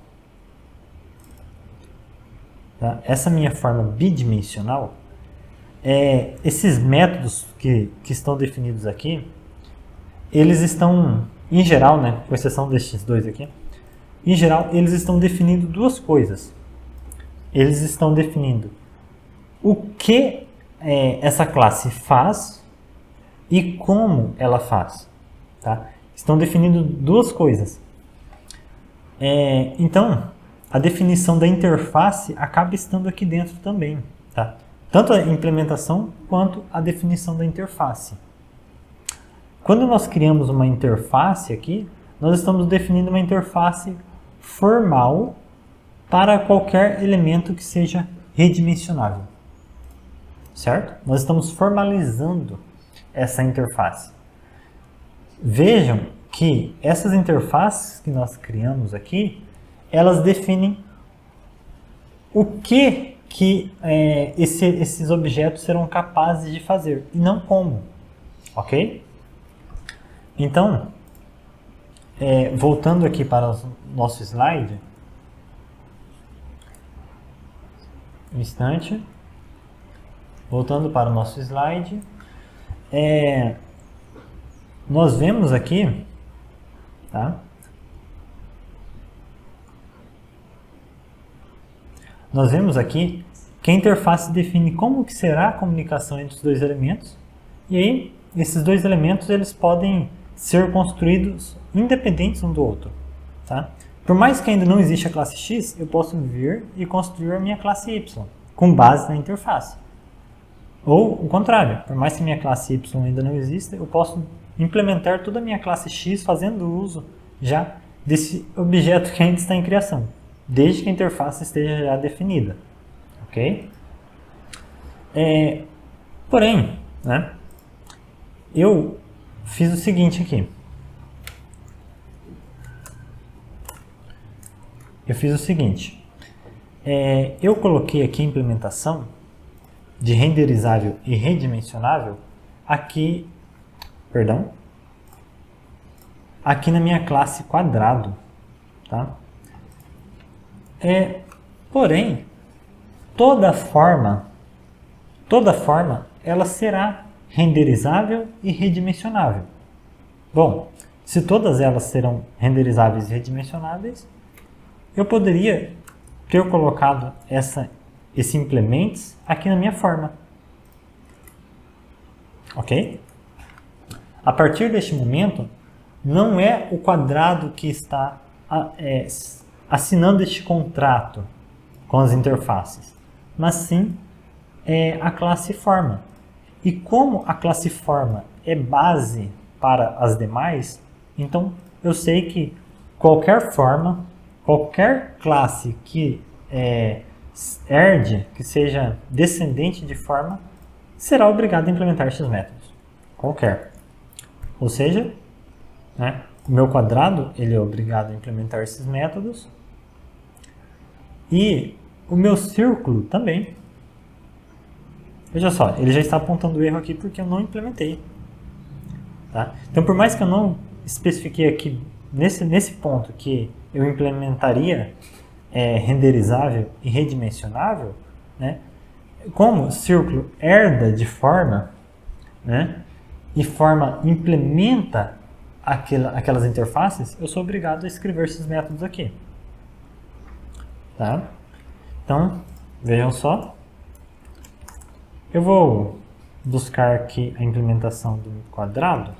[SPEAKER 1] tá? Essa minha forma bidimensional, esses métodos que estão definidos aqui, eles estão, em geral, né, com exceção destes dois aqui, em geral, eles estão definindo duas coisas. Eles estão definindo o que essa classe faz e como ela faz. Tá? Estão definindo duas coisas. Então, a definição da interface acaba estando aqui dentro também. Tá? Tanto a implementação quanto a definição da interface. Quando nós criamos uma interface aqui, nós estamos definindo uma interface formal para qualquer elemento que seja redimensionável. Certo? Nós estamos formalizando essa interface. Vejam que essas interfaces que nós criamos aqui, elas definem o que esses objetos serão capazes de fazer e não como. Ok? Então, voltando aqui para o nosso slide, um instante, voltando para o nosso slide, nós vemos aqui, tá? Nós vemos aqui que a interface define como que será a comunicação entre os dois elementos, e aí esses dois elementos eles podem ser construídos independentes um do outro, Tá? Por mais que ainda não exista a classe X, eu posso vir e construir a minha classe Y, com base na interface. Ou o contrário, por mais que minha classe Y ainda não exista, eu posso implementar toda a minha classe X fazendo uso já desse objeto que ainda está em criação, desde que a interface esteja já definida. Ok? Porém, né, eu fiz o seguinte aqui. Eu coloquei aqui a implementação de renderizável e redimensionável aqui na minha classe quadrado, tá? Porém, toda forma ela será renderizável e redimensionável. Bom, se todas elas serão renderizáveis e redimensionáveis, eu poderia ter colocado esse implements aqui na minha forma. Ok? A partir deste momento, não é o quadrado que está assinando este contrato com as interfaces, mas sim a classe forma. E como a classe forma é base para as demais, então eu sei que qualquer forma, qualquer classe que herde, que seja descendente de forma, será obrigado a implementar esses métodos. Qualquer. Ou seja, né, o meu quadrado ele é obrigado a implementar esses métodos e o meu círculo também. Veja só, ele já está apontando o erro aqui porque eu não implementei. Tá? Então, por mais que eu não especifiquei aqui nesse ponto que eu implementaria renderizável e redimensionável, né, como círculo herda de forma, né, e forma implementa aquelas interfaces, eu sou obrigado a escrever esses métodos aqui. Tá? Então, vejam só. Eu vou buscar aqui a implementação do quadrado.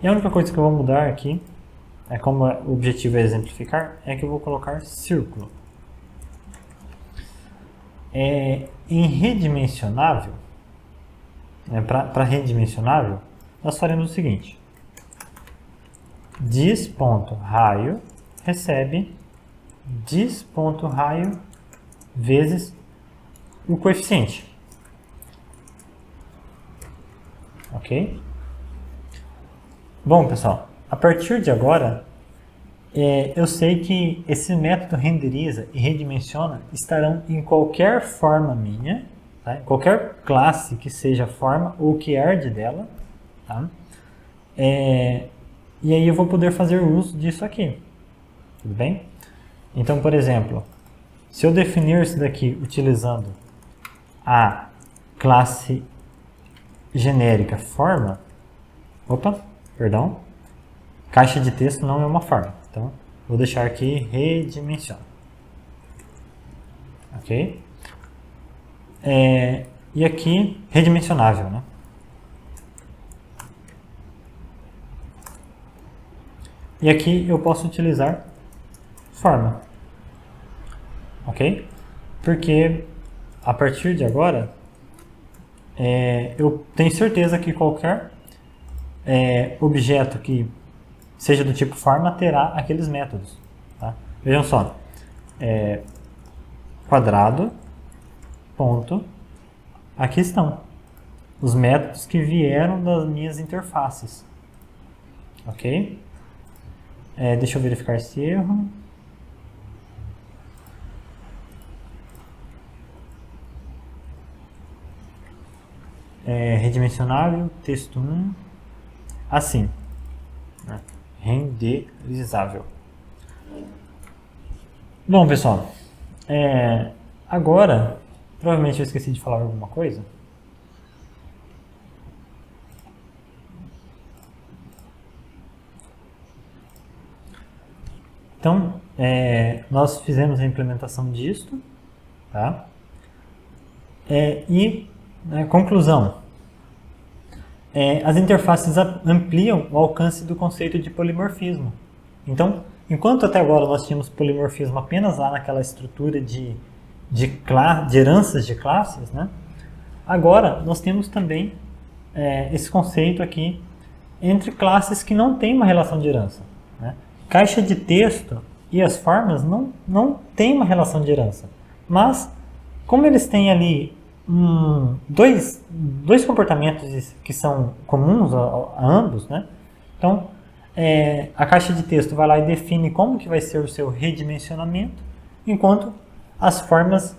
[SPEAKER 1] E a única coisa que eu vou mudar aqui, como o objetivo é exemplificar, é que eu vou colocar círculo. Em redimensionável, para redimensionável, nós faremos o seguinte. Dis.raio recebe dis.raio vezes o coeficiente. Ok? Bom, pessoal, a partir de agora, eu sei que esse método renderiza e redimensiona estarão em qualquer forma minha, tá? Qualquer classe que seja forma ou que herde dela, tá? E aí eu vou poder fazer uso disso aqui, tudo bem? Então, por exemplo, se eu definir isso daqui utilizando a classe genérica forma, caixa de texto não é uma forma, então vou deixar aqui redimensiona, ok? E aqui redimensionável, né? E aqui eu posso utilizar forma, ok? Porque a partir de agora eu tenho certeza que qualquer objeto que seja do tipo forma terá aqueles métodos. Tá? Vejam só, quadrado, ponto, aqui estão os métodos que vieram das minhas interfaces. Ok? Deixa eu verificar esse erro. Redimensionável, texto 1, assim, né? Renderizável. Bom, pessoal, agora, provavelmente eu esqueci de falar alguma coisa. Então, nós fizemos a implementação disto, tá? Conclusão. As interfaces ampliam o alcance do conceito de polimorfismo. Então, enquanto até agora nós tínhamos polimorfismo apenas lá naquela estrutura de heranças de classes, né? Agora nós temos também esse conceito aqui entre classes que não têm uma relação de herança, né? Caixa de texto e as formas não têm uma relação de herança, mas como eles têm ali dois comportamentos que são comuns a ambos, né? Então, a caixa de texto vai lá e define como que vai ser o seu redimensionamento, enquanto as formas,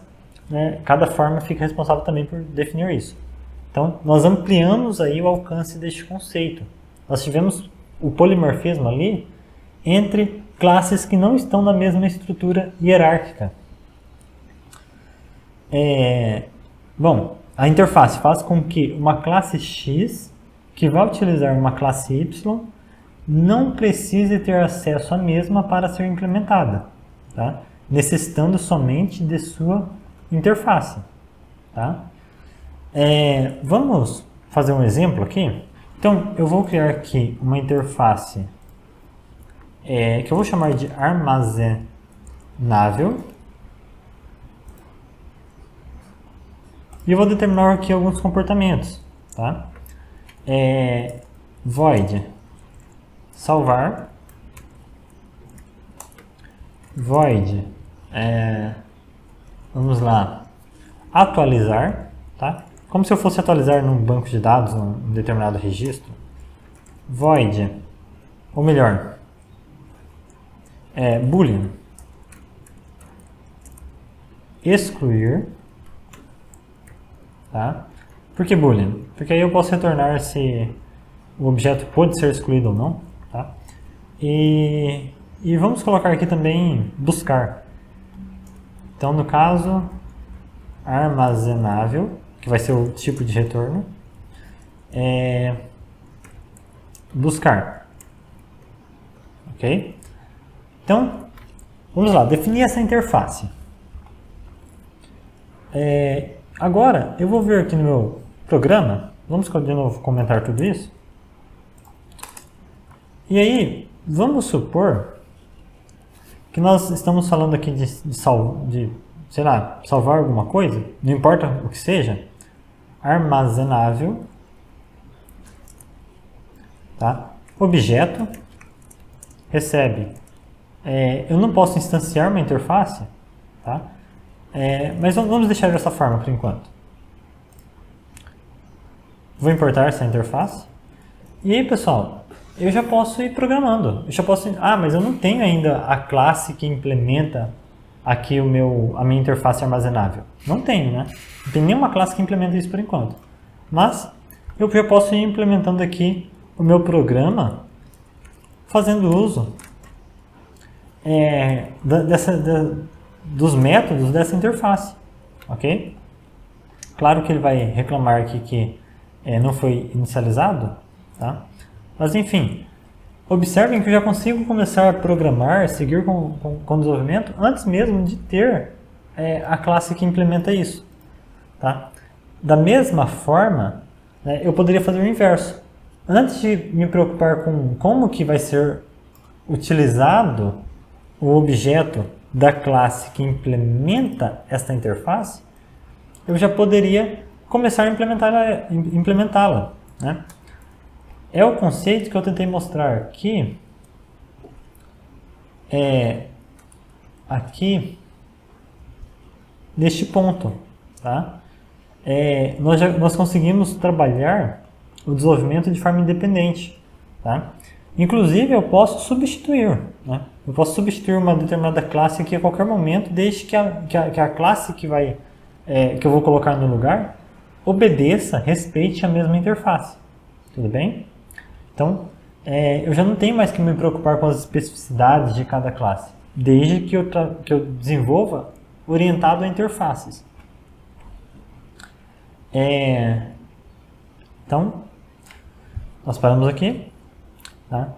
[SPEAKER 1] né, cada forma fica responsável também por definir isso. Então, nós ampliamos aí o alcance deste conceito. Nós tivemos o polimorfismo ali entre classes que não estão na mesma estrutura hierárquica. Bom, a interface faz com que uma classe X, que vai utilizar uma classe Y, não precise ter acesso à mesma para ser implementada, tá? Necessitando somente de sua interface. Tá? Vamos fazer um exemplo aqui? Então, eu vou criar aqui uma interface que eu vou chamar de armazenável. E eu vou determinar aqui alguns comportamentos. Tá? Void salvar, void, vamos lá, atualizar, tá? Como se eu fosse atualizar num banco de dados, num determinado registro. Void, ou melhor, boolean, excluir, tá? Por que boolean? Porque aí eu posso retornar se o objeto pode ser excluído ou não, tá? E vamos colocar aqui também buscar. Então, no caso, armazenável, que vai ser o tipo de retorno, buscar. Ok? Então, vamos lá, definir essa interface. Agora, eu vou ver aqui no meu programa, vamos de novo comentar tudo isso. E aí, vamos supor que nós estamos falando aqui de sei lá, salvar alguma coisa, não importa o que seja, armazenável, tá? Objeto, recebe. Eu não posso instanciar uma interface, tá? Mas vamos deixar dessa forma por enquanto. Vou importar essa interface. E aí, pessoal, eu já posso ir programando. Mas eu não tenho ainda a classe que implementa aqui a minha interface armazenável. Não tenho, né? Não tem nenhuma classe que implementa isso por enquanto. Mas eu já posso ir implementando aqui o meu programa fazendo uso dos métodos dessa interface. Ok? Claro que ele vai reclamar aqui que não foi inicializado, tá? Mas enfim, observem que eu já consigo começar a programar, seguir com o desenvolvimento antes mesmo de ter a classe que implementa isso. Tá? Da mesma forma, né, eu poderia fazer o inverso. Antes de me preocupar com como que vai ser utilizado o objeto da classe que implementa esta interface, eu já poderia começar a implementá-la. Né? É o conceito que eu tentei mostrar aqui, aqui neste ponto. Tá? Nós conseguimos trabalhar o desenvolvimento de forma independente. Tá? Inclusive, eu posso substituir. Né? Eu posso substituir uma determinada classe aqui a qualquer momento, desde que a classe que eu vou colocar no lugar obedeça, respeite a mesma interface. Tudo bem? Então, eu já não tenho mais que me preocupar com as especificidades de cada classe, desde que eu desenvolva orientado a interfaces. Então, nós paramos aqui. Tá?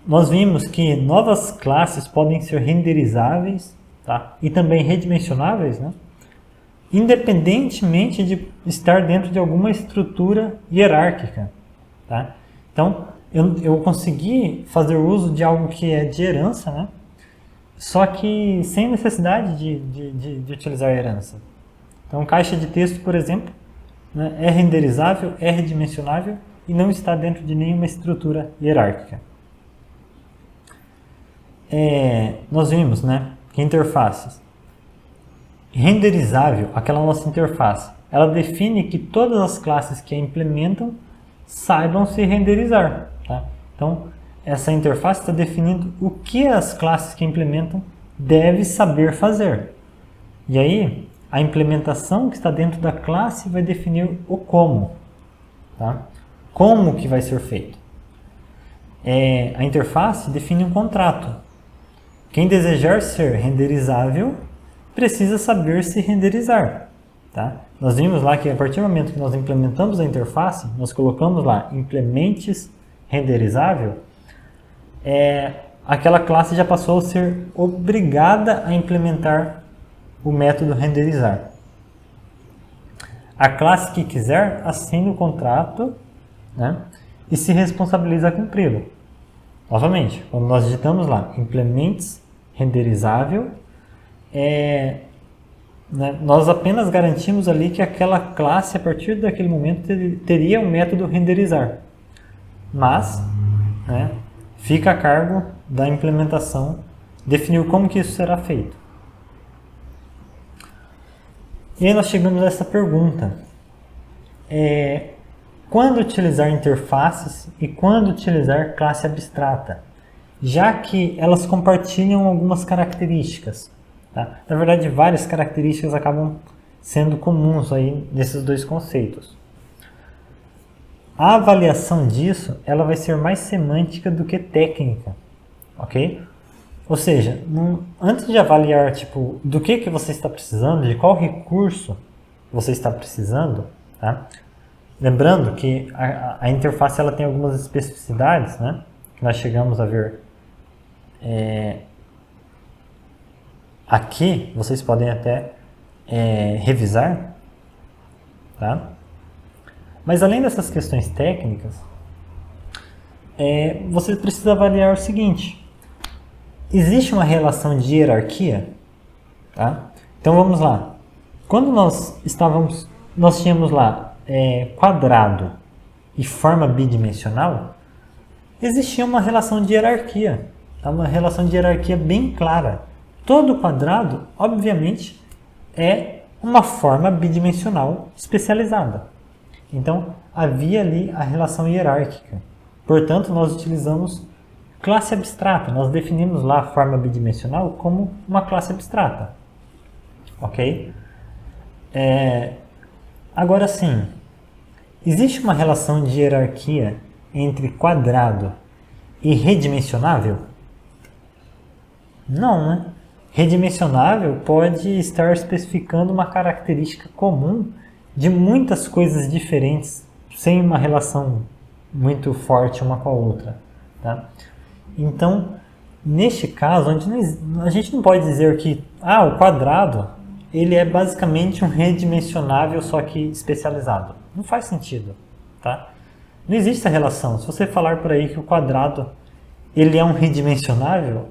[SPEAKER 1] Nós vimos que novas classes podem ser renderizáveis, tá? E também redimensionáveis, né? Independentemente de estar dentro de alguma estrutura hierárquica. Tá? Então, eu consegui fazer uso de algo que é de herança, né? Só que sem necessidade de utilizar a herança. Então, caixa de texto, por exemplo, né, é renderizável, é redimensionável e não está dentro de nenhuma estrutura hierárquica. Nós vimos, né, que interfaces. Renderizável, aquela nossa interface, ela define que todas as classes que a implementam saibam se renderizar. Tá? Então, essa interface está definindo o que as classes que implementam devem saber fazer. E aí, a implementação que está dentro da classe vai definir o como. Tá? Como que vai ser feito. A interface define um contrato. Quem desejar ser renderizável precisa saber se renderizar. Tá? Nós vimos lá que a partir do momento que nós implementamos a interface, nós colocamos lá implementes renderizável, aquela classe já passou a ser obrigada a implementar o método renderizar. A classe que quiser assina o contrato, né, e se responsabiliza a cumpri-lo. Novamente, quando nós digitamos lá implementes renderizável, né, nós apenas garantimos ali que aquela classe, a partir daquele momento, teria um método renderizar. Mas, né, fica a cargo da implementação definir como que isso será feito. E aí nós chegamos a essa pergunta. Quando utilizar interfaces e quando utilizar classe abstrata? Já que elas compartilham algumas características. Tá? Na verdade, várias características acabam sendo comuns aí nesses dois conceitos. A avaliação disso, ela vai ser mais semântica do que técnica, ok? Ou seja, antes de avaliar tipo, do que você está precisando, de qual recurso você está precisando, tá? Lembrando que a interface ela tem algumas especificidades, né? Que nós chegamos a ver aqui, vocês podem até revisar, tá? Mas além dessas questões técnicas, você precisa avaliar o seguinte: existe uma relação de hierarquia? Tá? Então vamos lá. Quando nós tínhamos lá quadrado e forma bidimensional, existia uma relação de hierarquia, tá? Uma relação de hierarquia bem clara. Todo quadrado, obviamente, é uma forma bidimensional especializada. Então, havia ali a relação hierárquica. Portanto, nós utilizamos classe abstrata. Nós definimos lá a forma bidimensional como uma classe abstrata. Ok? Agora sim, existe uma relação de hierarquia entre quadrado e redimensionável? Não, né? Redimensionável pode estar especificando uma característica comum de muitas coisas diferentes, sem uma relação muito forte uma com a outra. Tá? Então, neste caso, a gente não pode dizer que o quadrado ele é basicamente um redimensionável, só que especializado. Não faz sentido. Tá? Não existe essa relação. Se você falar por aí que o quadrado ele é um redimensionável,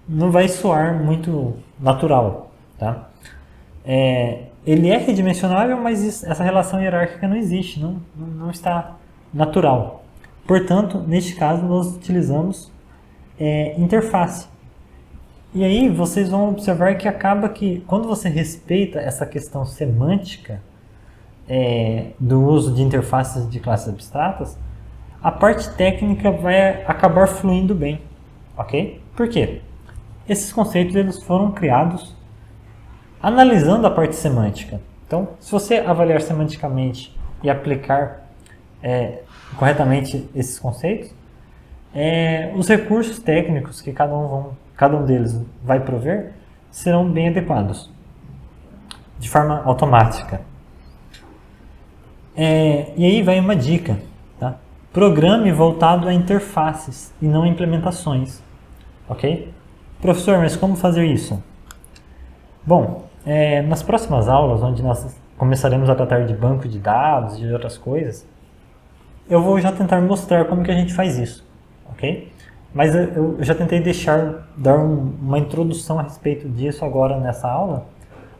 [SPEAKER 1] não vai soar muito natural. Tá? Ele é redimensionável, mas essa relação hierárquica não existe, não está natural. Portanto, neste caso, nós utilizamos interface. E aí vocês vão observar que acaba que, quando você respeita essa questão semântica do uso de interfaces de classes abstratas, a parte técnica vai acabar fluindo bem. Ok? Por quê? Esses conceitos eles foram criados analisando a parte semântica. Então, se você avaliar semanticamente e aplicar corretamente esses conceitos, os recursos técnicos que cada um deles vai prover serão bem adequados, de forma automática. E aí vai uma dica. Tá? Programe voltado a interfaces e não a implementações. Ok? Professor, mas como fazer isso? Bom, nas próximas aulas, onde nós começaremos a tratar de banco de dados e de outras coisas, eu vou já tentar mostrar como que a gente faz isso, ok? Mas eu já tentei dar uma introdução a respeito disso agora nessa aula,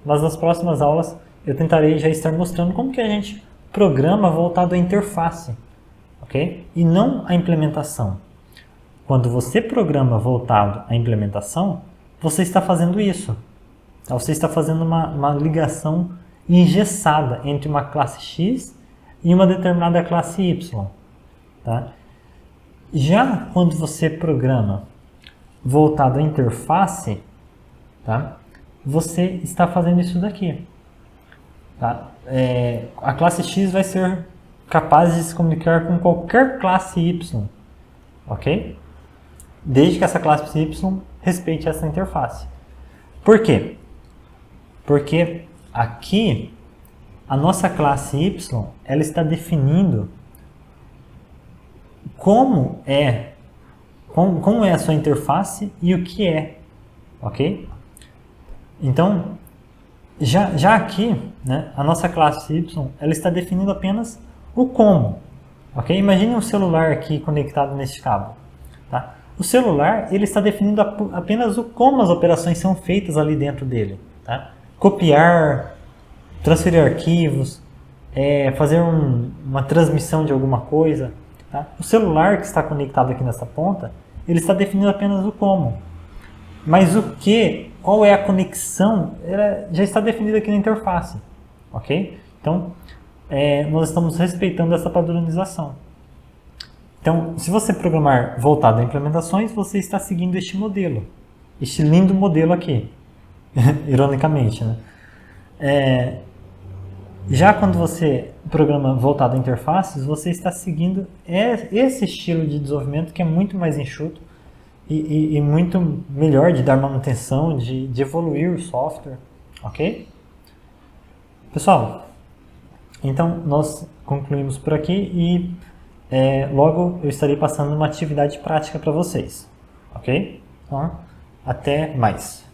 [SPEAKER 1] mas nas próximas aulas eu tentarei já estar mostrando como que a gente programa voltado à interface, ok? E não à implementação. Quando você programa voltado à implementação, você está fazendo isso. Você está fazendo uma ligação engessada entre uma classe X e uma determinada classe Y. Tá? Já quando você programa voltado à interface, tá? Você está fazendo isso daqui. Tá? A classe X vai ser capaz de se comunicar com qualquer classe Y. Ok? Desde que essa classe Y respeite essa interface. Por quê? Porque aqui a nossa classe Y ela está definindo como é a sua interface e o que é, ok? Então, já aqui, né, a nossa classe Y ela está definindo apenas o como, ok? Imagine um celular aqui conectado nesse cabo, tá? O celular ele está definindo apenas o como as operações são feitas ali dentro dele, tá? Copiar, transferir arquivos, fazer uma transmissão de alguma coisa. Tá? O celular que está conectado aqui nessa ponta, ele está definindo apenas o como. Mas o que, qual é a conexão, ela já está definida aqui na interface. Ok? Então, nós estamos respeitando essa padronização. Então, se você programar voltado a implementações, você está seguindo este modelo. Este lindo modelo aqui. Ironicamente, né? Já quando você programa voltado a interfaces, você está seguindo esse estilo de desenvolvimento que é muito mais enxuto e muito melhor de dar manutenção, de evoluir o software, ok? Pessoal, então nós concluímos por aqui e logo eu estarei passando uma atividade prática para vocês, ok? Então, até mais!